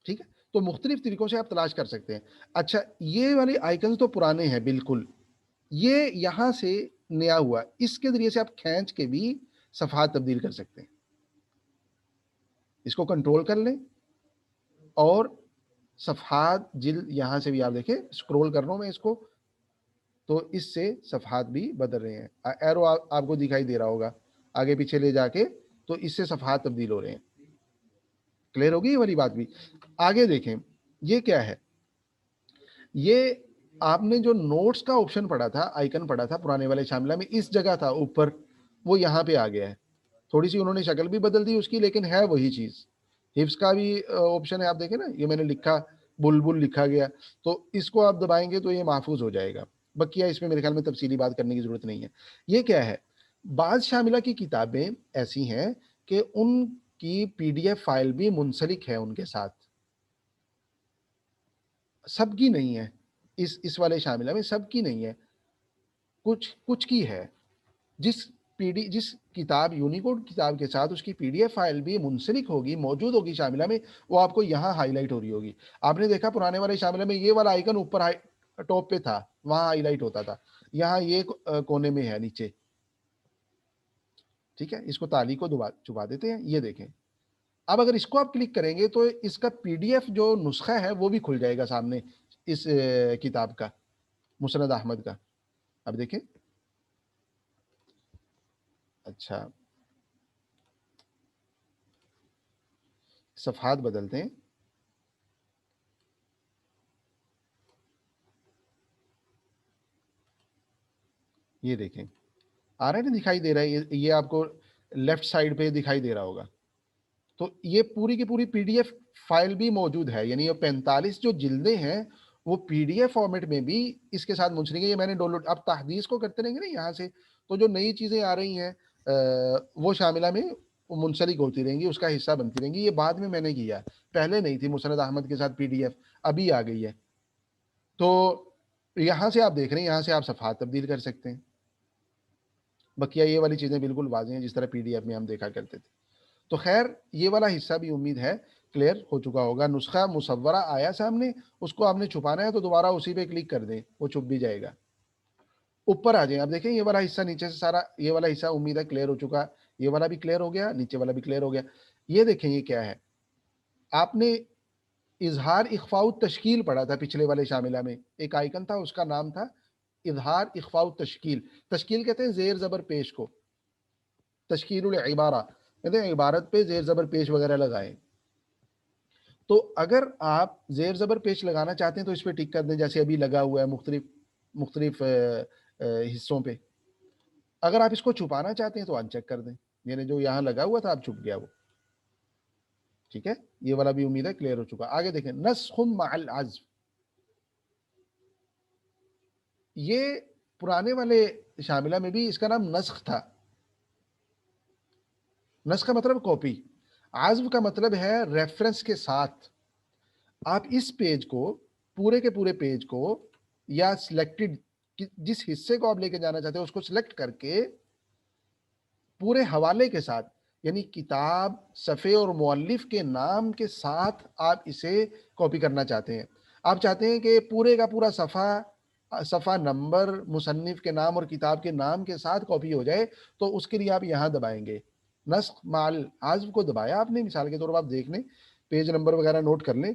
ٹھیک ہے، تو مختلف طریقوں سے آپ تلاش کر سکتے ہیں. اچھا یہ والے آئیکنز تو پرانے ہیں بالکل، یہ یہاں سے نیا ہوا، اس کے ذریعے سے آپ کھینچ کے بھی صفحات تبدیل کر سکتے ہیں. اس کو کنٹرول کر لیں اور صفحات جلد یہاں سے بھی آپ دیکھیں، اسکرول کر رہا ہوں میں اس کو، تو اس سے صفحات بھی بدل رہے ہیں. ایرو آپ کو دکھائی دے رہا ہوگا آگے پیچھے لے جا کے، تو اس سے صفحات تبدیل ہو رہے ہیں. کلیئر ہوگی یہ والی بات بھی. آگے دیکھیں یہ کیا ہے. یہ آپ نے جو نوٹس کا آپشن پڑھا تھا، آئیکن پڑھا تھا پرانے والے شاملہ میں، اس جگہ تھا اوپر، وہ یہاں پہ آ گیا ہے. تھوڑی سی انہوں نے شکل بھی بدل دی اس کی، لیکن ہے وہی چیز. حفظ کا بھی آپشن ہے، آپ دیکھیں نا، یہ میں نے لکھا بلبل لکھا گیا، تو اس کو آپ دبائیں گے تو یہ محفوظ ہو جائے گا. بقیہ اس میں میرے خیال میں تفصیلی بات کرنے کی ضرورت نہیں ہے. یہ کیا ہے؟ بعض شاملہ کی کتابیں ایسی ہیں کہ ان کی پی ڈی ایف فائل بھی منسلک ہے ان کے ساتھ، سب کی نہیں ہے. اس والے شاملہ میں سب کی نہیں ہے، کچھ کی ہے. جس کتاب یونیکوڈ کتاب کے ساتھ اس کی پی ڈی ایف فائل بھی منسلک ہوگی، موجود ہوگی شاملہ میں، وہ آپ کو یہاں ہائی لائٹ ہو رہی ہوگی. آپ نے دیکھا پرانے والے شاملہ میں یہ والا آئیکن اوپر ٹاپ پہ تھا، وہاں ہائی لائٹ ہوتا تھا، یہاں یہ کونے میں ہے نیچے. ٹھیک ہے، اس کو تالی کو چھپا دیتے ہیں. یہ دیکھیں اب اگر اس کو آپ کلک کریں گے تو اس کا پی ڈی ایف جو نسخہ ہے وہ بھی کھل جائے گا سامنے اس کتاب کا، مسند احمد کا. اب دیکھیں. اچھا صفحات بدلتے ہیں. یہ دیکھیں آ رہا ہے نا، دکھائی دے رہا ہے، یہ آپ کو لیفٹ سائڈ پہ دکھائی دے رہا ہوگا. تو یہ پوری کی پوری پی ڈی ایف فائل بھی موجود ہے، یعنی یہ 45 جو جلدیں ہیں وہ پی ڈی ایف فارمیٹ میں بھی اس کے ساتھ منسلک ہے. یہ میں نے ڈاؤن لوڈ، اب تحدیث کو کرتے رہیں گے نا یہاں سے، تو جو نئی چیزیں آ رہی ہیں وہ شاملہ میں منسلک ہوتی رہیں گی، اس کا حصہ بنتی رہیں گی. یہ بعد میں نے کیا، پہلے نہیں تھی مسند احمد کے ساتھ پی ڈی ایف، ابھی آ گئی ہے. تو یہاں سے آپ دیکھ رہے ہیں، یہاں سے آپ صفحات تبدیل کر سکتے ہیں. بقیہ یہ والی چیزیں بالکل واضح ہیں جس طرح پی ڈی ایف میں ہم دیکھا کرتے تھے. تو خیر یہ والا حصہ بھی امید ہے کلیئر ہو چکا ہوگا. نسخہ مصورہ آیا سامنے، اس کو آپ نے چھپانا ہے تو دوبارہ اسی پہ کلک کر دیں، وہ چھپ بھی جائے گا. اوپر آ جائیں. اب دیکھیں یہ والا حصہ نیچے سے سارا، یہ والا حصہ امید ہے کلیئر ہو چکا. یہ والا بھی کلیئر ہو گیا، نیچے والا بھی کلیئر ہو گیا. یہ دیکھیں یہ کیا ہے. آپ نے اظہار اخفاء تشکیل پڑھا تھا پچھلے والے شاملہ میں، ایک آئیکن تھا اس کا نام تھا اظہار اخفاء تشکیل. تشکیل کہتے ہیں زیر زبر پیش کو، تشکیل العبارہ کہتے ہیں عبارت پہ زیر زبر پیش وغیرہ لگائیں. تو اگر آپ زیر زبر پیش لگانا چاہتے ہیں تو اس پہ ٹک کر دیں، جیسے ابھی لگا ہوا ہے مختلف حصوں پہ. اگر آپ اس کو چھپانا چاہتے ہیں تو ان چیک کر دیں، یعنی جو یہاں لگا ہوا تھا اب چھپ گیا وہ. ٹھیک ہے، یہ والا بھی امید ہے کلیئر ہو چکا. آگے دیکھیں نسخ مع العزف. یہ پرانے والے شاملہ میں بھی اس کا نام نسخ تھا. نسخ کا مطلب کاپی، عزف کا مطلب ہے ریفرنس کے ساتھ. آپ اس پیج کو، پورے کے پورے پیج کو، یا سلیکٹڈ جس حصے کو آپ لے کے جانا چاہتے ہیں اس کو سلیکٹ کر کے پورے حوالے کے ساتھ یعنی کتاب صفحے اور مؤلف کے نام کے ساتھ آپ اسے کاپی کرنا چاہتے ہیں. آپ چاہتے ہیں کہ پورے کا پورا صفحہ نمبر مصنف کے نام اور کتاب کے نام کے ساتھ کاپی ہو جائے, تو اس کے لیے آپ یہاں دبائیں گے, نسخ مال حذف کو دبایا آپ نے. مثال کے طور پر آپ دیکھ لیں, پیج نمبر وغیرہ نوٹ کر لیں,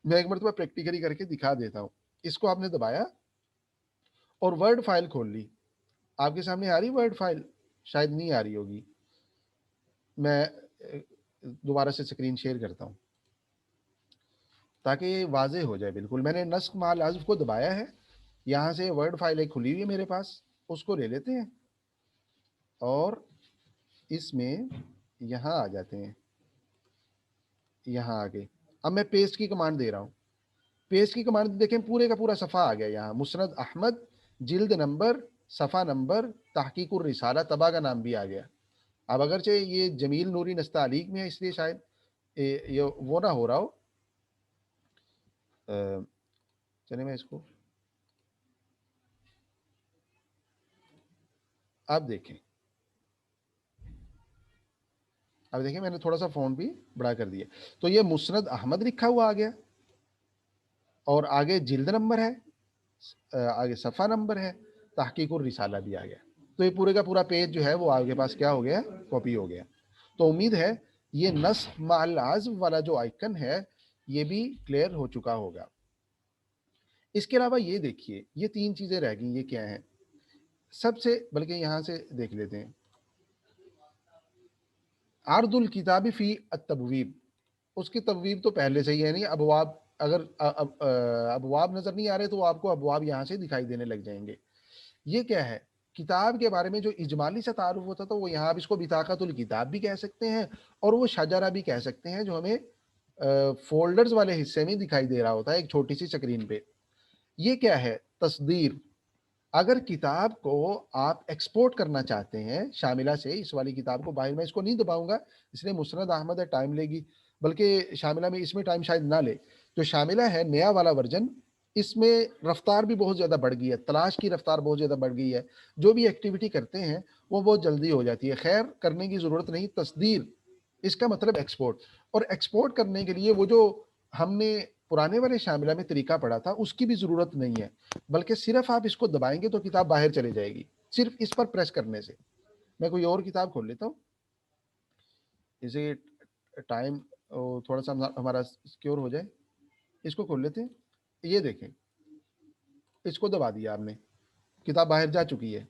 میں ایک مرتبہ پریکٹیکلی کر کے دکھا دیتا ہوں. اس کو آپ نے دبایا اور ورڈ فائل کھول لی. آپ کے سامنے آ رہی ورڈ فائل؟ شاید نہیں آ رہی ہوگی, میں دوبارہ سے اسکرین شیئر کرتا ہوں تاکہ یہ واضح ہو جائے بالکل. میں نے نسخ مال حذف کو دبایا ہے, یہاں سے ورڈ فائل ایک کھلی ہوئی ہے میرے پاس, اس کو لے لیتے ہیں اور اس میں یہاں آ جاتے ہیں, یہاں آگے. اب میں پیسٹ کی کمانڈ دے رہا ہوں. پیسٹ کی کمانڈ دیکھیں, پورے کا پورا صفحہ آ گیا یہاں, مسند احمد, جلد نمبر, صفحہ نمبر, تحقیق الرسالہ, طبع کا نام بھی آ گیا. اب اگرچہ یہ جمیل نوری نستعلیق میں ہے, اس لیے شاید یہ وہ نہ ہو رہا ہو. چلے میں اس کو اب دیکھیں, میں نے تھوڑا سا فون بھی بڑا کر دیا, تو یہ مسند احمد لکھا ہوا آ گیا, اور آگے جلد نمبر ہے, آگے صفحہ نمبر ہے, تحقیق الرسالہ بھی آ گیا. تو یہ پورے کا پورا پیج جو ہے وہ آپ کے پاس کیا ہو گیا, کاپی ہو گیا. تو امید ہے یہ نسخ مع العزف والا جو آئکن ہے یہ بھی کلیئر ہو چکا ہوگا. اس کے علاوہ یہ دیکھیے, یہ 3 چیزیں رہ گئی, یہ کیا ہیں؟ سب سے بلکہ یہاں سے دیکھ لیتے ہیں, عرض الکتاب فی التبویب. اس کی تبویب تو پہلے سے ہی ہے, نہیں ابواب, اگر ابواب نظر نہیں آ رہے تو آپ کو ابواب یہاں سے دکھائی دینے لگ جائیں گے. یہ کیا ہے؟ کتاب کے بارے میں جو اجمالی سا تعارف ہوتا تھا وہ یہاں آپ اس کو بطاقت الکتاب بھی کہہ سکتے ہیں, اور وہ شجرہ بھی کہہ سکتے ہیں, جو ہمیں فولڈرز والے حصے میں دکھائی دے رہا ہوتا ہے ایک چھوٹی سی اسکرین پہ. یہ کیا ہے؟ تصدیر. اگر کتاب کو آپ ایکسپورٹ کرنا چاہتے ہیں شاملہ سے, اس والی کتاب کو باہر, میں اس کو نہیں دباؤں گا اس لیے مسند احمد ہے, ٹائم لے گی, بلکہ شاملہ میں اس میں ٹائم شاید نہ لے. جو شاملہ ہے نیا والا ورژن, اس میں رفتار بھی بہت زیادہ بڑھ گئی ہے, تلاش کی رفتار بہت زیادہ بڑھ گئی ہے, جو بھی ایکٹیویٹی کرتے ہیں وہ بہت جلدی ہو جاتی ہے. خیر کرنے کی ضرورت نہیں, تصدیر اس کا مطلب ایکسپورٹ. اور ایکسپورٹ کرنے کے لیے وہ جو ہم نے پرانے والے شاملہ میں طریقہ پڑھا تھا اس کی بھی ضرورت نہیں ہے, بلکہ صرف آپ اس کو دبائیں گے تو کتاب باہر چلے جائے گی, صرف اس پر پریس کرنے سے. میں کوئی اور کتاب کھول لیتا ہوں, اسے ٹائم تھوڑا سا ہمارا سیکیور ہو جائے. اس کو کھول لیتے ہیں, یہ دیکھیں, اس کو دبا دیا آپ نے, کتاب باہر جا چکی ہے.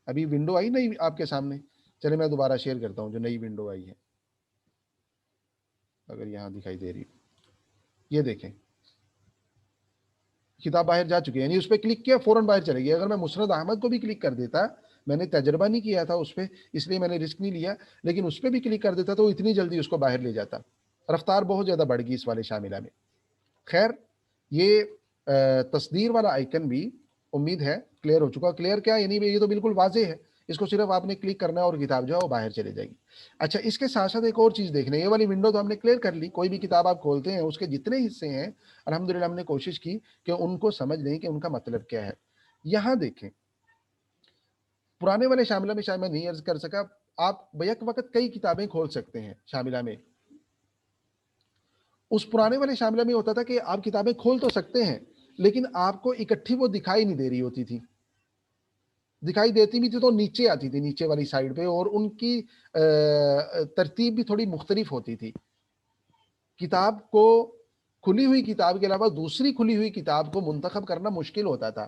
ابھی ونڈو آئی نہیں آپ کے سامنے, چلے میں دوبارہ شیئر کرتا ہوں جو نئی ونڈو آئی ہے, اگر یہاں دکھائی دے رہی. یہ دیکھیں کتاب باہر جا چکی ہے, یعنی اس پہ کلک کیا فوراً باہر چلے گی. اگر میں مسند احمد کو بھی کلک کر دیتا, میں نے تجربہ نہیں کیا تھا اس پہ اس لیے میں نے رسک نہیں لیا, لیکن اس پہ بھی کلک کر دیتا تو اتنی جلدی اس کو باہر لے جاتا. رفتار بہت زیادہ بڑھ گئی اس والے شاملہ میں. خیر, یہ تصدیر والا آئکن بھی امید ہے کلیئر ہو چکا. کلیئر کیا یعنی یہ تو بالکل واضح ہے, اس کو صرف آپ نے کلک کرنا ہے اور کتاب جو ہے وہ باہر چلے جائے گی. اچھا, اس کے ساتھ ساتھ ایک اور چیز دیکھنا ہے, یہ والی ونڈو تو ہم نے کلیئر کر لی. کوئی بھی کتاب آپ کھولتے ہیں اس کے جتنے حصے ہیں الحمدللہ ہم نے کوشش کی کہ ان کو سمجھ لیں کہ ان کا مطلب کیا ہے. یہاں دیکھیں, پرانے والے شاملہ میں شاید میں نہیں عرض کر سکا, آپ بیک وقت کئی کتابیں کھول سکتے ہیں شاملہ میں. اس پرانے والے شاملہ میں ہوتا تھا کہ آپ کتابیں کھول تو سکتے ہیں لیکن آپ کو اکٹھی وہ دکھائی نہیں دے رہی ہوتی تھی, دکھائی دیتی بھی تھی تو نیچے آتی تھی, نیچے والی سائڈ پہ, اور ان کی ترتیب بھی تھوڑی مختلف ہوتی تھی. کتاب کو, کھلی ہوئی کتاب کے علاوہ دوسری کھلی ہوئی کتاب کو منتخب کرنا مشکل ہوتا تھا.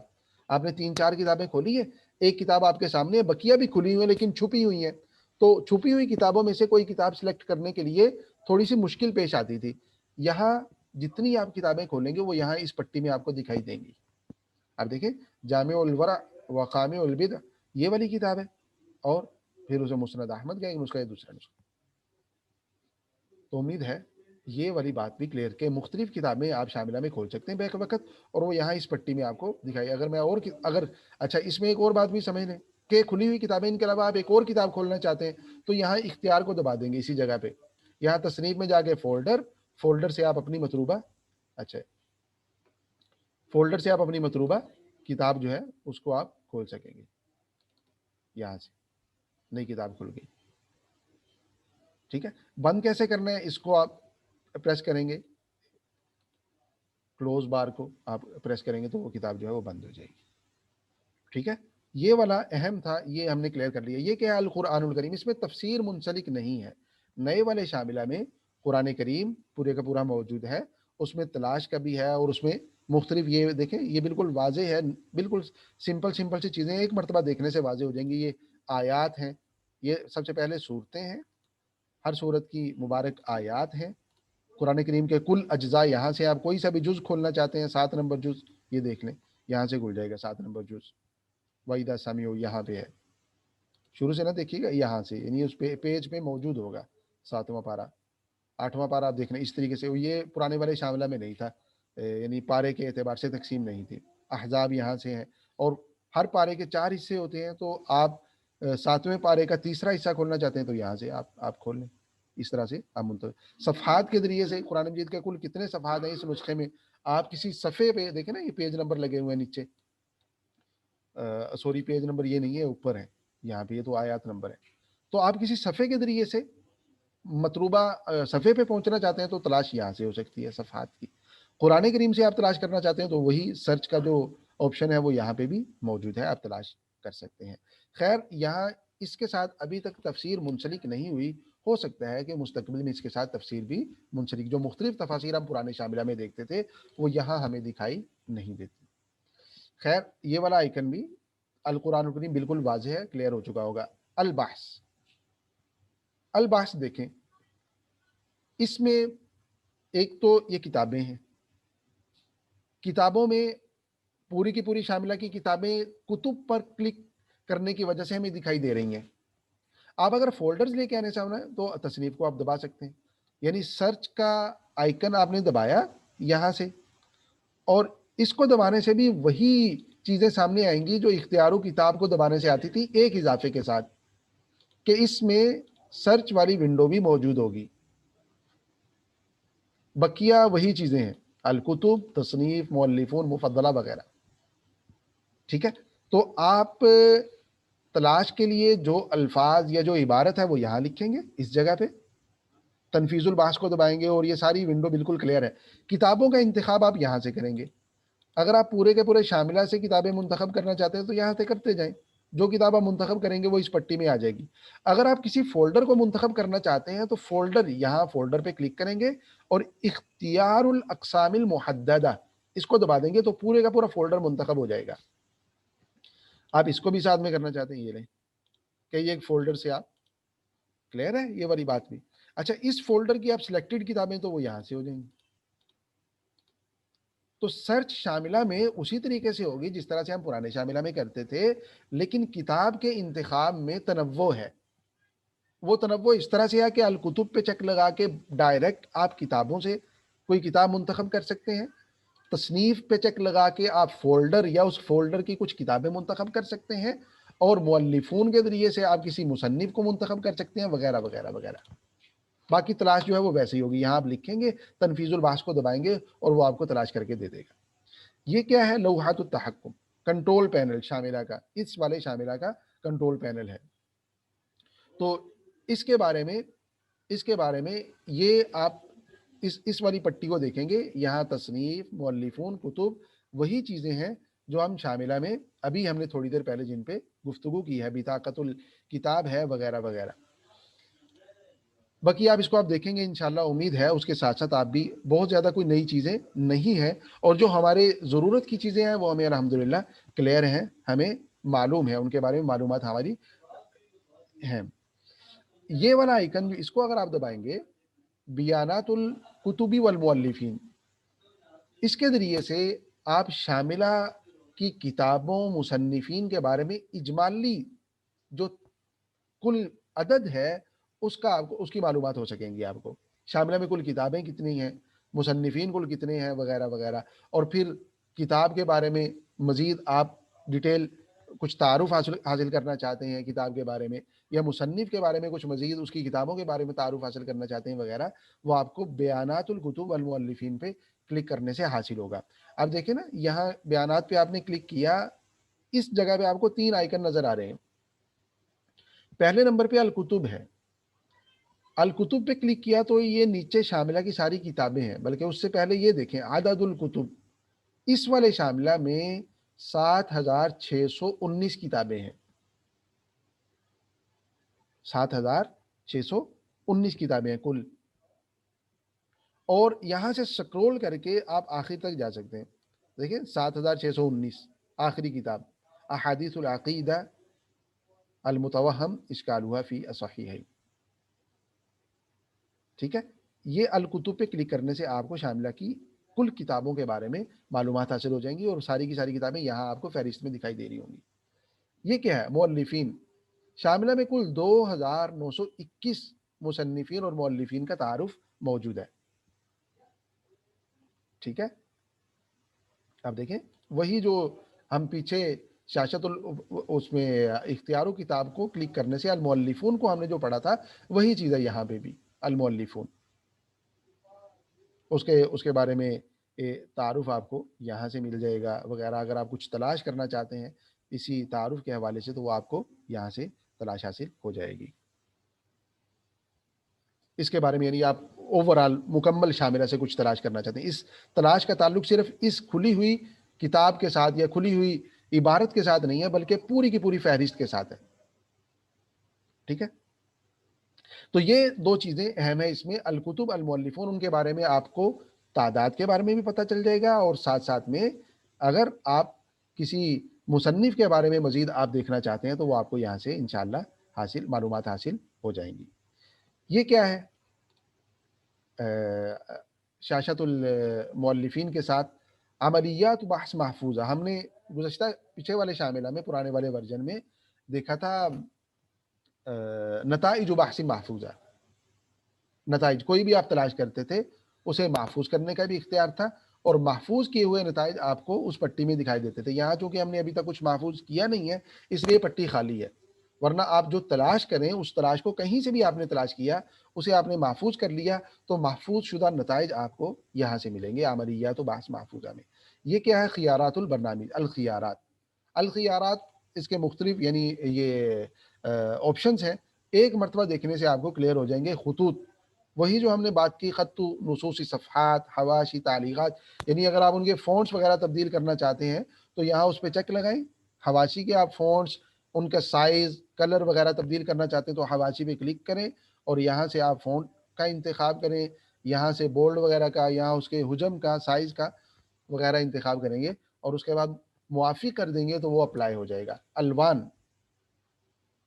آپ نے 3-4 کتابیں کھولی ہے, ایک کتاب آپ کے سامنے ہے, بقیہ بھی کھلی ہوئی ہیں لیکن چھپی ہوئی ہیں, تو چھپی ہوئی کتابوں میں سے کوئی کتاب سلیکٹ کرنے کے لیے تھوڑی سی مشکل پیش آتی تھی. یہاں جتنی آپ کتابیں کھولیں گے وہ یہاں اس پٹی میں آپ کو دکھائی دیں گی. آپ دیکھیں, جامع الورع وقامع البدع یہ والی کتاب ہے, اور پھر اسے مسند احمد کا ایک نسخہ ہے, دوسرا نسخہ. تو امید ہے یہ والی بات بھی کلیئر کہ مختلف کتابیں آپ شاملہ میں کھول سکتے ہیں بیک وقت, اور وہ یہاں اس پٹی میں آپ کو دکھائی. اگر میں اور اگر اچھا, اس میں ایک اور بات بھی سمجھ لیں کہ کھلی ہوئی کتابیں ان کے علاوہ آپ ایک اور کتاب کھولنا چاہتے ہیں تو یہاں اختیار کو دبا دیں گے اسی جگہ پہ, یہاں تصنیف میں جا کے فولڈر سے آپ اپنی مطلوبہ, اچھا, فولڈر سے آپ اپنی مطلوبہ کتاب جو ہے اس کو آپ کھول سکیں گے. یہاں سے نئی کتاب کھل گئی. ٹھیک ہے. بند کیسے کرنا ہے؟ اس کو آپ پریس کریں گے، کلوز بار کو آپ پریس کریں گے تو وہ کتاب جو ہے وہ بند ہو جائے گی. ٹھیک ہے، یہ والا اہم تھا، یہ ہم نے کلیئر کر لیا. یہ کیا ہے؟ القرآن الکریم. اس میں تفسیر منسلک نہیں ہے. نئے والے شاملہ میں قرآن کریم پورے کا پورا موجود ہے، اس میں تلاش کا بھی ہے، اور اس میں مختلف، یہ دیکھیں یہ بالکل واضح ہے، بالکل سمپل سمپل سی چیزیں ایک مرتبہ دیکھنے سے واضح ہو جائیں گی. یہ آیات ہیں، یہ سب سے پہلے صورتیں ہیں، ہر صورت کی مبارک آیات ہیں. قرآن کریم کے کل اجزاء، یہاں سے آپ کوئی سا بھی جز کھولنا چاہتے ہیں، 7 نمبر جز یہ دیکھ لیں، یہاں سے کھل جائے گا 7 نمبر جز. وَإِذَا سَمِعُوا یہاں پہ ہے، شروع سے نہ دیکھیے گا، یہاں سے یعنی اس پیج پہ موجود ہوگا 7واں پارہ. 8واں پارہ آپ دیکھنا اس طریقے سے. یہ پرانے والے شاملہ میں نہیں تھا، یعنی پارے کے اعتبار سے تقسیم نہیں تھی. احزاب یہاں سے ہیں، اور ہر پارے کے 4 حصے ہوتے ہیں، تو آپ 7ویں پارے کا تیسرا حصہ کھولنا چاہتے ہیں تو یہاں سے آپ کھول لیں. اس طرح سے آپ صفحات کے ذریعے سے قرآن مجید کے کل کتنے صفحات ہیں اس نسخے میں، آپ کسی صفحے پہ دیکھیں نا، یہ پیج نمبر لگے ہوئے ہیں نیچے، سوری پیج نمبر یہ نہیں ہے، اوپر ہے یہاں پہ، یہ تو آیات نمبر ہے. تو آپ کسی صفحے کے ذریعے سے مطلوبہ صفحے پہ پہنچنا چاہتے ہیں تو تلاش یہاں سے ہو سکتی ہے صفحات کی. قرآن کریم سے آپ تلاش کرنا چاہتے ہیں تو وہی سرچ کا جو آپشن ہے وہ یہاں پہ بھی موجود ہے، آپ تلاش کر سکتے ہیں. خیر، یہاں اس کے ساتھ ابھی تک تفسیر منسلک نہیں ہوئی، ہو سکتا ہے کہ مستقبل میں اس کے ساتھ تفسیر بھی منسلک، جو مختلف تفاسیر ہم پرانے شاملہ میں دیکھتے تھے وہ یہاں ہمیں دکھائی نہیں دیتی. خیر، یہ والا آئیکن بھی القرآن الکریم بالکل واضح ہے، کلیئر ہو چکا ہوگا. البحث، البحث دیکھیں، اس میں ایک تو یہ کتابیں ہیں، کتابوں میں پوری کی پوری شاملہ کی کتابیں کتب پر کلک کرنے کی وجہ سے ہمیں دکھائی دے رہی ہیں. آپ اگر فولڈرز لے کے آنے چاہنا ہے تو تصنیف کو آپ دبا سکتے ہیں، یعنی سرچ کا آئیکن آپ نے دبایا یہاں سے، اور اس کو دبانے سے بھی وہی چیزیں سامنے آئیں گی جو اختیار و کتاب کو دبانے سے آتی تھی، ایک اضافے کے ساتھ کہ اس میں سرچ والی ونڈو بھی موجود ہوگی. بقیہ وہی چیزیں ہیں، الکتب، تصنیف، مؤلفون، مفضلہ وغیرہ. ٹھیک ہے، تو آپ تلاش کے لیے جو الفاظ یا جو عبارت ہے وہ یہاں لکھیں گے اس جگہ پہ، تنفیذ البحث کو دبائیں گے اور یہ ساری ونڈو بالکل کلیئر ہے. کتابوں کا انتخاب آپ یہاں سے کریں گے. اگر آپ پورے کے پورے شاملہ سے کتابیں منتخب کرنا چاہتے ہیں تو یہاں سے کرتے جائیں، جو کتاب آپ منتخب کریں گے وہ اس پٹی میں آ جائے گی. اگر آپ کسی فولڈر کو منتخب کرنا چاہتے ہیں تو فولڈر، یہاں فولڈر پہ کلک کریں گے اور اختیار الاقسام المحددہ اس کو دبا دیں گے تو پورے کا پورا فولڈر منتخب ہو جائے گا. آپ اس کو بھی ساتھ میں کرنا چاہتے ہیں، یہ لیں کہ یہ ایک فولڈر سے آپ، کلیئر ہے یہ والی بات بھی. اچھا، اس فولڈر کی آپ سلیکٹڈ کتابیں تو وہ یہاں سے ہو جائیں گی. تو سرچ شاملہ میں اسی طریقے سے ہوگی جس طرح سے ہم پرانے شاملہ میں کرتے تھے، لیکن کتاب کے انتخاب میں تنوع ہے. وہ تنوع اس طرح سے ہے کہ الکتب پہ چیک لگا کے ڈائریکٹ آپ کتابوں سے کوئی کتاب منتخب کر سکتے ہیں. تصنیف پہ چیک لگا کے آپ فولڈر یا اس فولڈر کی کچھ کتابیں منتخب کر سکتے ہیں، اور مؤلفون کے ذریعے سے آپ کسی مصنف کو منتخب کر سکتے ہیں، وغیرہ وغیرہ وغیرہ. باقی تلاش جو ہے وہ ویسے ہی ہوگی، یہاں آپ لکھیں گے، تنفیذ البحث کو دبائیں گے اور وہ آپ کو تلاش کر کے دے دے گا. یہ کیا ہے؟ لوحات التحکم، کنٹرول پینل شاملہ کا، اس والے شاملہ کا کنٹرول پینل ہے. تو اس کے بارے میں یہ آپ اس والی پٹی کو دیکھیں گے، یہاں تصنیف، مؤلفون، کتب وہی چیزیں ہیں جو ہم شاملہ میں ابھی ہم نے تھوڑی دیر پہلے جن پہ گفتگو کی ہے، بطاقت الکتاب ہے وغیرہ وغیرہ. باقی آپ اس کو آپ دیکھیں گے انشاءاللہ، امید ہے اس کے ساتھ ساتھ آپ بھی، بہت زیادہ کوئی نئی چیزیں نہیں ہیں، اور جو ہمارے ضرورت کی چیزیں ہیں وہ ہمیں الحمدللہ کلیئر ہیں، ہمیں معلوم ہے، ان کے بارے میں معلومات ہماری ہیں. یہ والا آئیکن اس کو اگر آپ دبائیں گے، بیانات الکتبی والمؤلفین، اس کے ذریعے سے آپ شاملہ کی کتابوں، مصنفین کے بارے میں اجمالی جو کل عدد ہے اس کا آپ کو، اس کی معلومات ہو سکیں گی. آپ کو شاملہ میں کل کتابیں کتنی ہیں، مصنفین کل کتنے ہیں وغیرہ وغیرہ. اور پھر کتاب کے بارے میں مزید آپ ڈیٹیل کچھ تعارف حاصل کرنا چاہتے ہیں کتاب کے بارے میں، یا مصنف کے بارے میں کچھ مزید اس کی کتابوں کے بارے میں تعارف حاصل کرنا چاہتے ہیں وغیرہ، وہ آپ کو بیانات الکتب والمؤلفین پہ کلک کرنے سے حاصل ہوگا. اب دیکھیں نا، یہاں بیانات پہ آپ نے کلک کیا، اس جگہ پہ آپ کو 3 آئیکن نظر آ رہے ہیں. پہلے نمبر پہ الکتب ہے، الکتب پہ کلک کیا تو یہ نیچے شاملہ کی ساری کتابیں ہیں، بلکہ اس سے پہلے یہ دیکھیں عدد الکتب، اس والے شاملہ میں 7619 کتابیں ہیں، 7619 کتابیں ہیں کل. اور یہاں سے سکرول کر کے آپ آخر تک جا سکتے ہیں. دیکھیں 7619 آخری کتاب احادیث العقیدہ المتوہم اشکالها فی الصحیحین. ٹھیک ہے، یہ الکتب پہ کلک کرنے سے آپ کو شاملہ کی کل کتابوں کے بارے میں معلومات حاصل ہو جائیں گی، اور ساری کی ساری کتابیں یہاں آپ کو فہرست میں دکھائی دے رہی ہوں گی. یہ کیا ہے؟ مؤلفین. شاملہ میں کل 2921 مصنفین اور مؤلفین کا تعارف موجود ہے. ٹھیک ہے، اب دیکھیں وہی جو ہم پیچھے شاشت اس میں اختیارو کتاب کو کلک کرنے سے المؤلفون کو ہم نے جو پڑھا تھا، وہی چیز ہے یہاں پہ بھی المؤلفون. اس کے بارے میں تعارف آپ کو یہاں سے مل جائے گا وغیرہ. اگر آپ کچھ تلاش کرنا چاہتے ہیں اسی تعارف کے حوالے سے تو وہ آپ کو یہاں سے تلاش حاصل ہو جائے گی. اس کے بارے میں یعنی آپ اوورال مکمل شاملہ سے کچھ تلاش کرنا چاہتے ہیں، اس تلاش کا تعلق صرف اس کھلی ہوئی کتاب کے ساتھ یا کھلی ہوئی عبارت کے ساتھ نہیں ہے، بلکہ پوری کی پوری فہرست کے ساتھ ہے. ٹھیک ہے، تو یہ دو چیزیں اہم ہیں اس میں. الکتب المؤلفون، ان کے بارے میں آپ کو تعداد کے بارے میں بھی پتہ چل جائے گا، اور ساتھ ساتھ میں اگر آپ کسی مصنف کے بارے میں مزید آپ دیکھنا چاہتے ہیں تو وہ آپ کو یہاں سے انشاءاللہ معلومات حاصل ہو جائیں گی. یہ کیا ہے؟ شاشت المؤلفین کے ساتھ عملیات بحث محفوظہ. ہم نے گزشتہ پیچھے والے شاملہ میں، پرانے والے ورژن میں دیکھا تھا نتائج بحث محفوظہ. نتائج کوئی بھی آپ تلاش کرتے تھے اسے محفوظ کرنے کا بھی اختیار تھا، اور محفوظ کیے ہوئے نتائج آپ کو اس پٹی میں دکھائی دیتے تھے. یہاں چونکہ ہم نے ابھی تک کچھ محفوظ کیا نہیں ہے اس لیے پٹی خالی ہے، ورنہ آپ جو تلاش کریں اس تلاش کو کہیں سے بھی آپ نے تلاش کیا، اسے آپ نے محفوظ کر لیا تو محفوظ شدہ نتائج آپ کو یہاں سے ملیں گے عملیات و بحث محفوظہ میں. یہ کیا ہے؟ خیارات البرنامج. الخیارات اس کے مختلف یعنی یہ آپشنز ہیں. ایک مرتبہ دیکھنے سے آپ کو کلیئر ہو جائیں گے. خطوط، وہی جو ہم نے بات کی، خط نصوصی صفحات، حواشی، تعلیقات، یعنی اگر آپ ان کے فونٹس وغیرہ تبدیل کرنا چاہتے ہیں تو یہاں اس پہ چیک لگائیں. حواشی کے آپ فونٹس، ان کا سائز، کلر وغیرہ تبدیل کرنا چاہتے ہیں تو حواشی پہ کلک کریں اور یہاں سے آپ فونٹ کا انتخاب کریں. یہاں سے بولڈ وغیرہ کا، یہاں اس کے حجم کا، سائز کا وغیرہ انتخاب کریں گے اور اس کے بعد موافق کر دیں گے تو وہ اپلائی ہو جائے گا. الوان،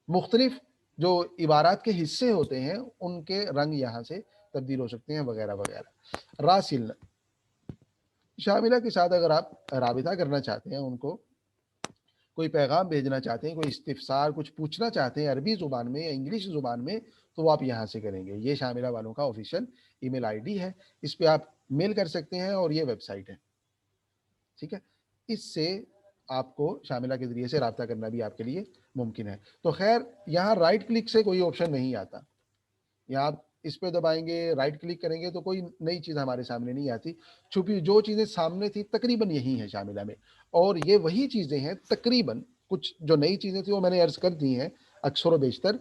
مختلف جو عبارات کے حصے ہوتے ہیں ان کے رنگ یہاں سے تبدیل ہو سکتے ہیں وغیرہ وغیرہ. راسل، شاملہ کے ساتھ اگر آپ رابطہ کرنا چاہتے ہیں، ان کو کوئی پیغام بھیجنا چاہتے ہیں، کوئی استفسار کچھ پوچھنا چاہتے ہیں عربی زبان میں یا انگلش زبان میں، تو وہ آپ یہاں سے کریں گے. یہ شاملہ والوں کا official E mile I D ہے، اس پہ آپ میل کر سکتے ہیں اور یہ ویب سائٹ ہے. ٹھیک ہے، اس سے آپ کو شاملہ کے ذریعے سے رابطہ کرنا بھی آپ کے لیے ممکن ہے. تو خیر یہاں رائٹ کلک سے کوئی آپشن نہیں آتا. یہاں آپ اس پہ دبائیں گے، رائٹ کلک کریں گے تو کوئی نئی چیز ہمارے سامنے نہیں آتی. چھپی جو چیزیں سامنے تھی تقریباً یہی ہیں شاملہ میں، اور یہ وہی چیزیں ہیں تقریباً. کچھ جو نئی چیزیں تھیں وہ میں نے عرض کر دی ہیں، اکثر و بیشتر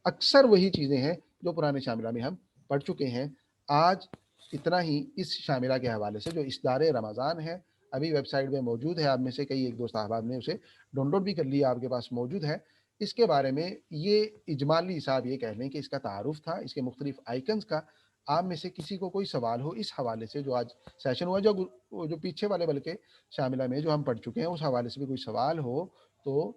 اکثر وہی چیزیں ہیں جو پرانے شاملہ میں ہم پڑھ چکے ہیں. آج اتنا ہی اس شاملہ کے حوالے سے. جو اصدار رمضان ہے ابھی ویب سائٹ میں موجود ہے، آپ میں سے کئی ایک دوست احباب نے اسے ڈاؤن لوڈ بھی کر لیا، آپ کے پاس موجود ہے. اس کے بارے میں یہ اجمالی حساب یہ کہہ لیں کہ اس کا تعارف تھا، اس کے مختلف آئیکنز کا. آپ میں سے کسی کو کوئی سوال ہو اس حوالے سے، جو آج سیشن ہوا، جو پیچھے والے بلکہ شاملہ میں جو ہم پڑھ چکے ہیں اس حوالے سے بھی کوئی سوال ہو تو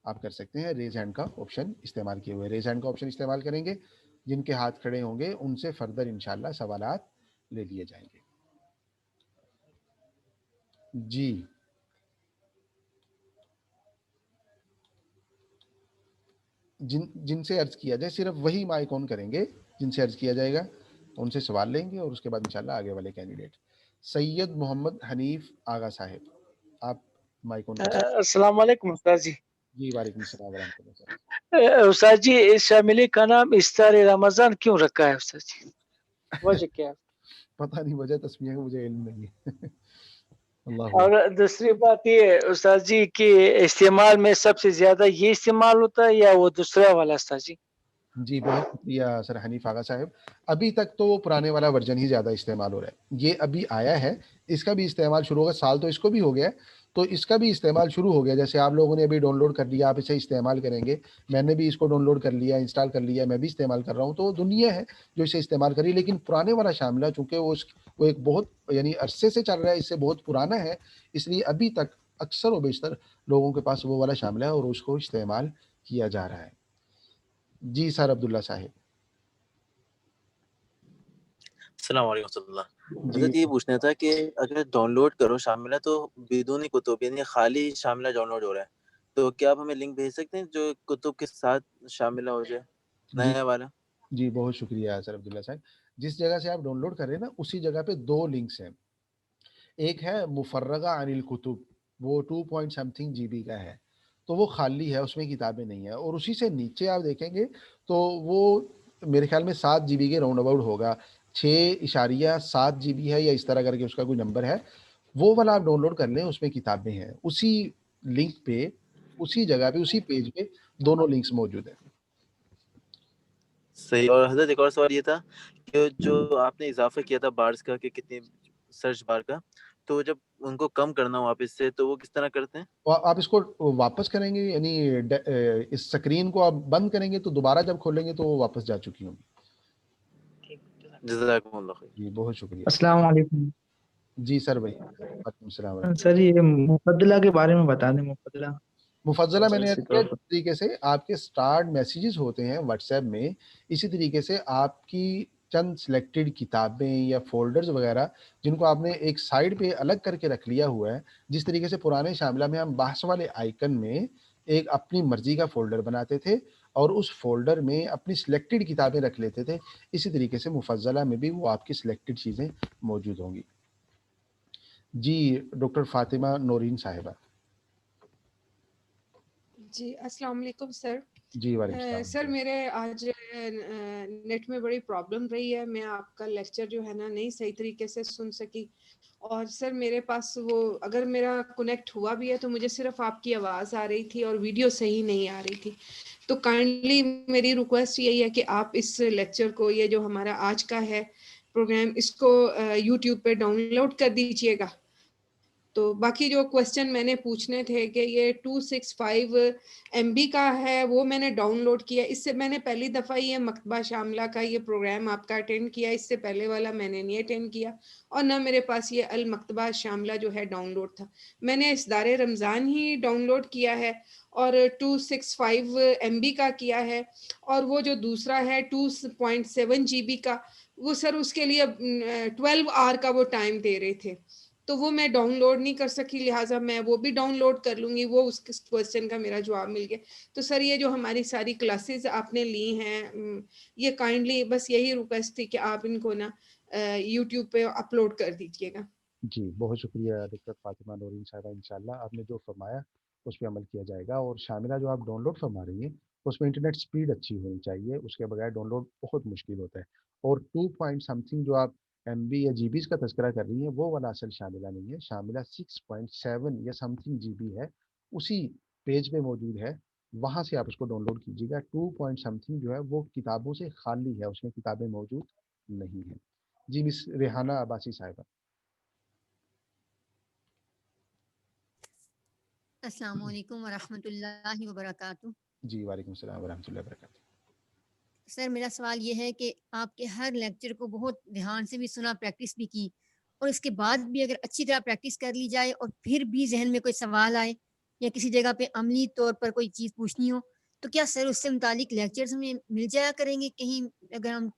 آپ کر سکتے ہیں. ریز ہینڈ کا آپشن استعمال کیے ہوئے، ریز ہینڈ کا آپشن استعمال کریں گے، جن کے ہاتھ کھڑے ہوں گے ان سے فردر انشاءاللہ سوالات لے لیے جائیں گے. جی جن سے عرض کیا جائے صرف وہی مائک آن کریں گے جن سے عرض کیا جائے گا، ان سے سوال لیں گے اور اس کے بعد انشاءاللہ آگے والے کینڈیڈیٹ. سید محمد حنیف آغا صاحب، آپ مائک آن کریں. السلام علیکم استاد جی. جی وعلیکم السلام ورحمۃ اللہ. استاد جی اس شاملے کا نام اصدار رمضان کیوں رکھا ہے استاد جی؟ وجہ کیا ہے؟ پتہ نہیں، وجہ تسمیہ کا مجھے علم نہیں ہے. اور دوسری بات یہ استاد جی کہ استعمال میں سب سے زیادہ یہ استعمال ہوتا ہے یا وہ دوسرا والا استاد جی؟ جی، بہت شکریہ سر حنیف آغا صاحب۔ ابھی تک تو پرانے والا ورژن ہی زیادہ استعمال ہو رہا ہے۔ یہ ابھی آیا ہے، اس کا بھی استعمال شروع ہوگا، سال تو اس کو بھی ہو گیا ہے، تو اس کا بھی استعمال شروع ہو گیا۔ جیسے آپ لوگوں نے ابھی ڈاؤن لوڈ کر لیا، آپ اسے استعمال کریں گے، میں نے بھی اس کو ڈاؤن لوڈ کر لیا، انسٹال کر لیا، میں بھی استعمال کر رہا ہوں، تو دنیا ہے جو اسے استعمال کر رہی ہے۔ لیکن پرانے والا شاملہ چونکہ وہ ایک بہت یعنی عرصے سے چل رہا ہے، اس سے بہت پرانا ہے، اس لیے ابھی تک اکثر و بیشتر لوگوں کے پاس وہ والا شاملہ ہے اور اس کو استعمال کیا جا رہا ہے۔ جی سر عبداللہ صاحب۔ السلام علیکم ورحمۃ اللہ۔ جی حضرت یہ پوچھنا تھا کہ اگر ڈاؤن لوڈ کرو شاملہ تو بدون کتب یعنی خالی شاملہ ڈاؤن لوڈ ہو رہا ہے، تو کیا آپ ہمیں لنک بھیج سکتے ہیں جو کتب کے ساتھ شاملہ ہو جائے جی نیا والا؟ جی بہت شکریہ سر عبداللہ صاحب۔ جس جگہ سے آپ ڈاؤن لوڈ کر رہے ہیں نا، اسی جگہ پہ دو لنکس ہیں۔ ایک ہے مفرغہ عن الکتب، وہ 2 پوائنٹ سم تھنگ جی بی کا ہے، تو وہ خالی ہے، اس میں کتابیں نہیں ہیں۔ اور اسی سے نیچے آپ دیکھیں گے تو وہ میرے خیال میں 7 جی بی کے راؤنڈ اباؤٹ ہوگا، 6.7 جی بی ہے یا اس طرح کر کے اس کا کوئی نمبر ہے، وہ والا آپ ڈاؤن لوڈ کر لیں، اس میں کتابیں ہیں۔ اسی لنک پہ، اسی جگہ پہ، اسی پیج پہ دونوں لنکس موجود ہیں۔ صحیح۔ اور حضرت ایک اور سوال یہ تھا کہ جو آپ نے اضافہ کیا تھا بارز کا کہ کتنی سرچ بار کا، تو جب ان کو کم کرنا ہو واپس سے تو وہ کس طرح کرتے ہیں؟ آپ اس کو واپس کریں گے، یعنی اس اسکرین کو آپ بند کریں گے تو دوبارہ جب کھولیں گے تو وہ واپس جا چکی ہوں گی۔ جزاکم اللہ خیر۔ جی بہت شکریہ۔ السلام علیکم جی سر بھائی، وعلیکم السلام ورحمۃ سر، یہ مفضلہ کے بارے میں بتا دیں، مفضلہ اللہ۔ مفضلہ میں نے اسی کیا طور پر۔ طریقے سے آپ کے سٹارٹ میسیجز ہوتے ہیں واٹس ایپ میں، اسی طریقے سے آپ کی چند سلیکٹڈ کتابیں یا فولڈرز وغیرہ جن کو آپ نے ایک سائڈ پہ الگ کر کے رکھ لیا ہوا ہے، جس طریقے سے پرانے شاملہ میں ہم بحث والے آئیکن میں ایک اپنی مرضی کا فولڈر بناتے تھے اور اس فولڈر میں اپنی سلیکٹڈ کتابیں رکھ لیتے تھے، اسی طریقے سے مفضلہ میں بھی وہ آپ کی سلیکٹڈ چیزیں موجود ہوں گی۔ جی ڈاکٹر فاطمہ نورین صاحبہ۔ جی السلام علیکم سر۔ جی وعلیکم السلام۔ سر میرے آج نیٹ میں بڑی پرابلم رہی ہے، میں آپ کا لیکچر جو ہے نا نہیں صحیح طریقے سے سن سکی، اور سر میرے پاس وہ اگر میرا کنیکٹ ہوا بھی ہے تو مجھے صرف آپ کی آواز آ رہی تھی اور ویڈیو صحیح نہیں آ رہی تھی۔ تو کائنڈلی میری ریکویسٹ یہی ہے کہ آپ اس لیکچر کو، یہ جو ہمارا آج کا ہے پروگرام، اس کو یوٹیوب پہ ڈاؤن لوڈ کر دیجیے گا۔ تو باقی جو کوسچن میں نے پوچھنے تھے کہ یہ 265 MB کا ہے، وہ میں نے ڈاؤن لوڈ کیا۔ اس سے میں نے پہلی دفعہ یہ مکتبہ شاملہ کا یہ پروگرام آپ کا اٹینڈ کیا، اس سے پہلے والا میں نے نہیں اٹینڈ کیا، اور نہ میرے پاس یہ المکتبہ شاملہ جو ہے ڈاؤن لوڈ تھا۔ میں نے اس دار رمضان ہی ڈاؤن لوڈ کیا ہے اور 265 MB کا کیا ہے، اور وہ جو دوسرا ہے 2.7 GB کا، وہ سر اس کے لیے 12 آور کا وہ ٹائم دے رہے تھے، تو وہ میں ڈاؤن لوڈ نہیں کر سکی، لہٰذا میں وہ بھی ڈاؤن لوڈ کر لوں گی، وہ اس کوسچن کا میرا جواب مل گیا۔ تو سر یہ جو ہماری ساری کلاسز آپ نے لی ہیں، یہ کائنڈلی بس یہی ریکویسٹ تھی کہ آپ ان کو نا یوٹیوب پہ اپلوڈ کر دیجیے گا۔ جی بہت شکریہ ڈاکٹر فاطمہ نورین صاحبہ، انشاءاللہ آپ نے جو فرمایا اس پہ عمل کیا جائے گا۔ اور شاملہ جو آپ ڈاؤن لوڈ فرما رہی ہیں اس میں انٹرنیٹ سپیڈ اچھی ہونی چاہیے، اس کے بغیر ڈاؤن لوڈ بہت مشکل ہوتا ہے۔ اور 2 پوائنٹ سم تھنگ جو آپ MB یا GB کا تذکرہ کر رہی ہیں، وہ والا اصل شاملہ نہیں ہے، شاملہ 6.7 یا سم تھنگ GB ہے، اسی پیج پہ موجود ہے، وہاں سے آپ اس کو ڈاؤن لوڈ کیجیے گا۔ 2 پوائنٹ سم تھنگ جو ہے وہ کتابوں سے خالی ہے، اس میں کتابیں موجود نہیں ہیں۔ جی مس ریحانہ عباسی صاحبہ۔ السلام علیکم ورحمۃ اللہ وبرکاتہ۔ جی وعلیکم السلام ورحمۃ اللہ وبرکاتہ۔ سر میرا سوال یہ ہے کہ آپ کے ہر لیکچر کو بہت دھیان سے بھی سنا، پریکٹس بھی کی، اور اس کے بعد بھی اگر اچھی طرح پریکٹس کر لی جائے اور پھر بھی ذہن میں کوئی سوال آئے یا کسی جگہ پہ عملی طور پر کوئی چیز پوچھنی ہو، تو کیا سر اس سے متعلق لیکچرز میں مل جایا کریں گے کہیں، اگر ہم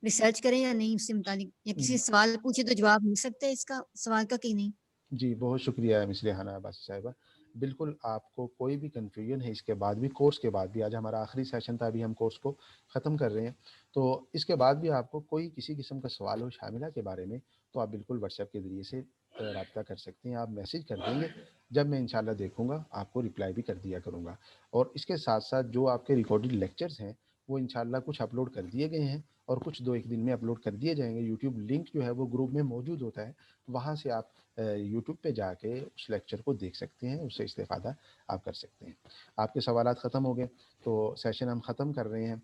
ریسرچ کریں یا نہیں اس سے متعلق، یا کسی سوال پوچھے تو جواب مل سکتا ہے اس کا سوال کا کہ نہیں؟ جی بہت شکریہ مس ریحانہ عباسی صاحبہ۔ بالکل، آپ کو کوئی بھی کنفیوژن ہے اس کے بعد بھی، کورس کے بعد بھی، آج ہمارا آخری سیشن تھا، ابھی ہم کورس کو ختم کر رہے ہیں، تو اس کے بعد بھی آپ کو کوئی کسی قسم کا سوال ہو شاملہ کے بارے میں تو آپ بالکل واٹس ایپ کے ذریعے سے رابطہ کر سکتے ہیں، آپ میسیج کر دیں گے، جب میں انشاءاللہ دیکھوں گا آپ کو رپلائی بھی کر دیا کروں گا۔ اور اس کے ساتھ ساتھ جو آپ کے ریکارڈڈ لیکچرز ہیں وہ انشاءاللہ کچھ اپلوڈ کر دیے گئے ہیں، اور کچھ 2-1 دن میں اپلوڈ کر دیے جائیں گے. یوٹیوب لنک جو ہے وہ گروپ میں موجود ہوتا ہے, وہاں سے آپ یوٹیوب پہ جا کے اس لیکچر کو دیکھ سکتے ہیں, اس سے استفادہ آپ کر سکتے ہیں. آپ کے سوالات ختم ہو گئے تو سیشن ہم ختم کر رہے ہیں.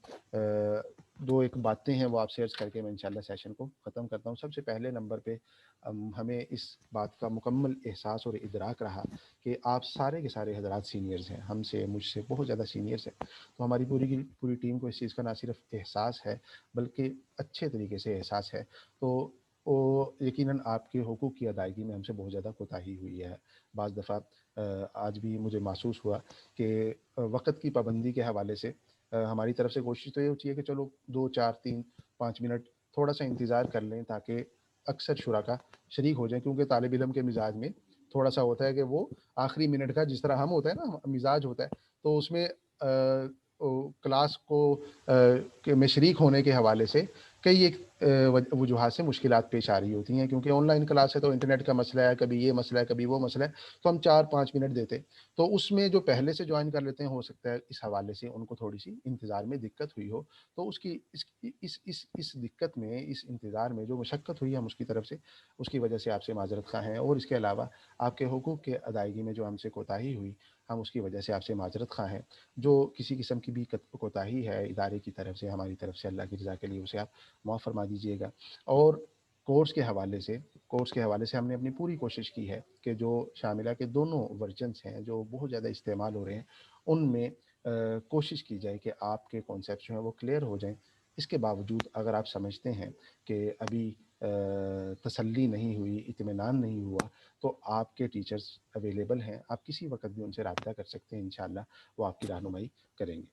2-1 باتیں ہیں وہ آپ شیئر کر کے میں انشاءاللہ سیشن کو ختم کرتا ہوں. سب سے پہلے نمبر پہ ہمیں اس بات کا مکمل احساس اور ادراک رہا کہ آپ سارے کے سارے حضرات سینئرز ہیں, ہم سے مجھ سے بہت زیادہ سینئرز ہیں. تو ہماری پوری ٹیم کو اس چیز کا نہ صرف احساس ہے بلکہ اچھے طریقے سے احساس ہے. تو یقیناً آپ کے حقوق کی ادائیگی میں ہم سے بہت زیادہ کوتاہی ہوئی ہے. بعض دفعہ آج بھی مجھے محسوس ہوا کہ وقت کی پابندی کے حوالے سے ہماری طرف سے کوشش تو یہ ہوتی ہے کہ چلو 2 4 3 5 منٹ تھوڑا سا انتظار کر لیں تاکہ اکثر شرکا شریک ہو جائیں, کیونکہ طالب علم کے مزاج میں تھوڑا سا ہوتا ہے کہ وہ آخری منٹ کا جس طرح ہم ہوتا ہے نا مزاج ہوتا ہے, تو اس میں کلاس کو میں شریک ہونے کے حوالے سے کئی ایک وجوہات سے مشکلات پیش آ رہی ہوتی ہیں, کیونکہ آن لائن کلاس ہے تو انٹرنیٹ کا مسئلہ ہے, کبھی یہ مسئلہ ہے کبھی وہ مسئلہ ہے, تو ہم 4-5 منٹ دیتے. تو اس میں جو پہلے سے جوائن کر لیتے ہیں ہو سکتا ہے اس حوالے سے ان کو تھوڑی سی انتظار میں دقت ہوئی ہو. تو اس دقت میں, اس انتظار میں جو مشقت ہوئی ہم اس کی طرف سے اس کی وجہ سے آپ سے معذرت خواہ ہیں. اور اس کے علاوہ آپ کے حقوق کے ادائیگی میں جو ہم سے کوتاہی ہوئی ہم اس کی وجہ سے آپ سے معذرت خواہ ہیں. جو کسی قسم کی بھی کوتاہی ہے ادارے کی طرف سے ہماری طرف سے اللہ کی رضا کے لیے اسے آپ معاف فرما دیجیے گا. اور کورس کے حوالے سے ہم نے اپنی پوری کوشش کی ہے کہ جو شاملہ کے دونوں ورژنس ہیں جو بہت زیادہ استعمال ہو رہے ہیں ان میں کوشش کی جائے کہ آپ کے کانسیپٹ جو ہیں وہ کلیئر ہو جائیں. اس کے باوجود اگر آپ سمجھتے ہیں کہ ابھی تسلی نہیں ہوئی, اطمینان نہیں ہوا, تو آپ کے ٹیچرز اویلیبل ہیں, آپ کسی وقت بھی ان سے رابطہ کر سکتے ہیں. انشاءاللہ وہ آپ کی رہنمائی کریں گے.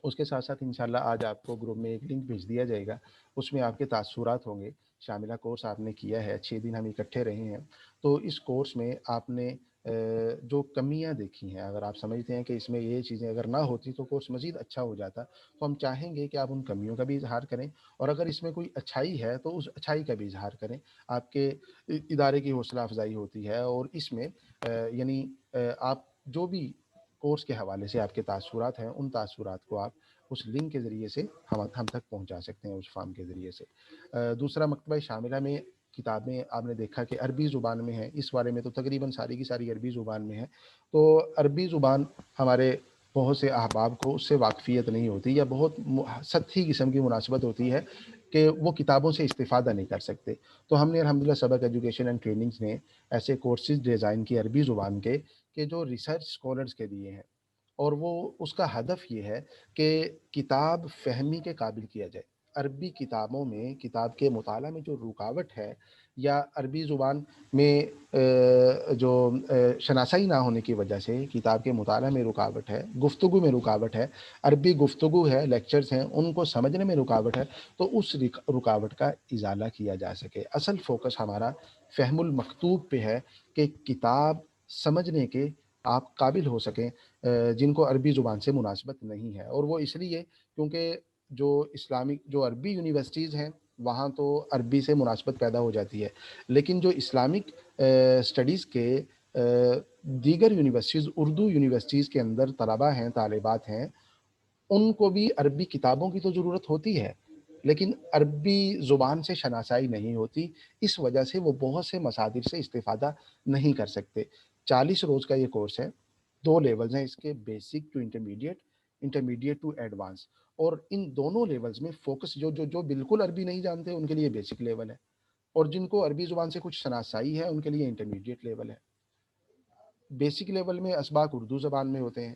اس کے ساتھ ساتھ انشاءاللہ آج آپ کو گروپ میں ایک لنک بھیج دیا جائے گا, اس میں آپ کے تاثرات ہوں گے. شاملہ کورس آپ نے کیا ہے, 6 دن ہم اکٹھے رہے ہیں, تو اس کورس میں آپ نے جو کمیاں دیکھی ہیں, اگر آپ سمجھتے ہیں کہ اس میں یہ چیزیں اگر نہ ہوتی تو کورس مزید اچھا ہو جاتا, تو ہم چاہیں گے کہ آپ ان کمیوں کا بھی اظہار کریں, اور اگر اس میں کوئی اچھائی ہے تو اس اچھائی کا بھی اظہار کریں. آپ کے ادارے کی حوصلہ افزائی ہوتی ہے, اور اس میں یعنی آپ جو بھی کورس کے حوالے سے آپ کے تاثرات ہیں ان تاثرات کو آپ اس لنک کے ذریعے سے ہم تک پہنچا سکتے ہیں, اس فارم کے ذریعے سے. دوسرا مکتبہ شاملہ میں کتابیں آپ نے دیکھا کہ عربی زبان میں ہیں. اس بارے میں تو تقریباً ساری کی ساری عربی زبان میں ہے, تو عربی زبان ہمارے بہت سے احباب کو اس سے واقفیت نہیں ہوتی, یا بہت سطحی قسم کی مناسبت ہوتی ہے کہ وہ کتابوں سے استفادہ نہیں کر سکتے. تو ہم نے الحمدللہ سبق ایجوکیشن اینڈ ٹریننگز نے ایسے کورسز ڈیزائن کی عربی زبان کے کہ جو ریسرچ اسکالرز کے لیے ہیں, اور وہ اس کا ہدف یہ ہے کہ کتاب فہمی کے قابل کیا جائے. عربی کتابوں میں کتاب کے مطالعہ میں جو رکاوٹ ہے, یا عربی زبان میں جو شناسائی نہ ہونے کی وجہ سے کتاب کے مطالعہ میں رکاوٹ ہے, گفتگو میں رکاوٹ ہے, عربی گفتگو ہے, لیکچرز ہیں ان کو سمجھنے میں رکاوٹ ہے, تو اس رکاوٹ کا ازالہ کیا جا سکے. اصل فوکس ہمارا فہم المکتوب پہ ہے کہ کتاب سمجھنے کے آپ قابل ہو سکیں جن کو عربی زبان سے مناسبت نہیں ہے. اور وہ اس لیے کیونکہ جو اسلامک جو عربی یونیورسٹیز ہیں وہاں تو عربی سے مناسبت پیدا ہو جاتی ہے, لیکن جو اسلامک اسٹڈیز کے دیگر یونیورسٹیز, اردو یونیورسٹیز کے اندر طلباء ہیں, طالبات ہیں, ان کو بھی عربی کتابوں کی تو ضرورت ہوتی ہے, لیکن عربی زبان سے شناسائی نہیں ہوتی. اس وجہ سے وہ بہت سے مصادر سے استفادہ نہیں کر سکتے. 40 روز کا یہ کورس ہے, 2 لیولز ہیں اس کے, basic to intermediate, intermediate to advance. اور ان دونوں لیولز میں فوکس جو بالکل عربی نہیں جانتے ان کے لیے بیسک لیول ہے, اور جن کو عربی زبان سے کچھ شناسائی ہے ان کے لیے انٹرمیڈیٹ لیول ہے. بیسک لیول میں اسباق اردو زبان میں ہوتے ہیں,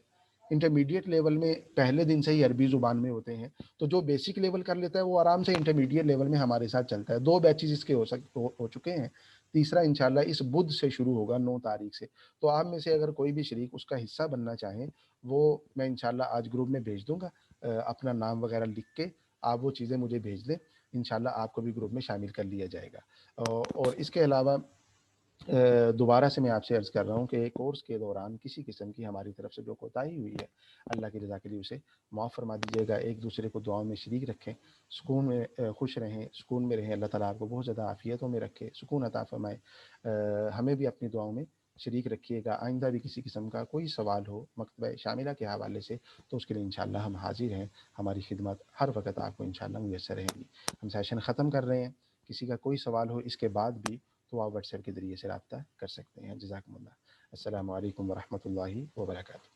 انٹرمیڈیٹ لیول میں پہلے دن سے ہی عربی زبان میں ہوتے ہیں. تو جو بیسک لیول کر لیتا ہے وہ آرام سے انٹرمیڈیٹ لیول میں ہمارے ساتھ چلتا ہے. 2 بیچز اس کے ہو چکے ہیں, تیسرا انشاءاللہ اس بدھ سے شروع ہوگا 9 تاریخ سے. تو آپ میں سے اگر کوئی بھی شریک اس کا حصہ بننا چاہیں, وہ میں انشاءاللہ آج گروپ میں بھیج دوں گا, اپنا نام وغیرہ لکھ کے آپ وہ چیزیں مجھے بھیج دیں, انشاءاللہ آپ کو بھی گروپ میں شامل کر لیا جائے گا. اور اس کے علاوہ دوبارہ سے میں آپ سے عرض کر رہا ہوں کہ کورس کے دوران کسی قسم کی ہماری طرف سے جو کوتاہی ہوئی ہے اللہ کی رضا کے لیے اسے معاف فرما دیجیے گا. ایک دوسرے کو دعاؤں میں شریک رکھیں, سکون میں خوش رہیں, سکون میں رہیں. اللہ تعالیٰ آپ کو بہت زیادہ عافیتوں میں رکھے, سکون عطا فرمائے. ہمیں بھی اپنی دعاؤں میں شریک رکھیے گا. آئندہ بھی کسی قسم کا کوئی سوال ہو مکتبہ شاملہ کے حوالے سے تو اس کے لیے انشاءاللہ ہم حاضر ہیں. ہماری خدمات ہر وقت آپ کو انشاءاللہ میسر رہیں گی. ہم سیشن ختم کر رہے ہیں. کسی کا کوئی سوال ہو اس کے بعد بھی تو آپ واٹس ایپ کے ذریعے سے رابطہ کر سکتے ہیں. جزاکم اللہ. السلام علیکم ورحمۃ اللہ وبرکاتہ.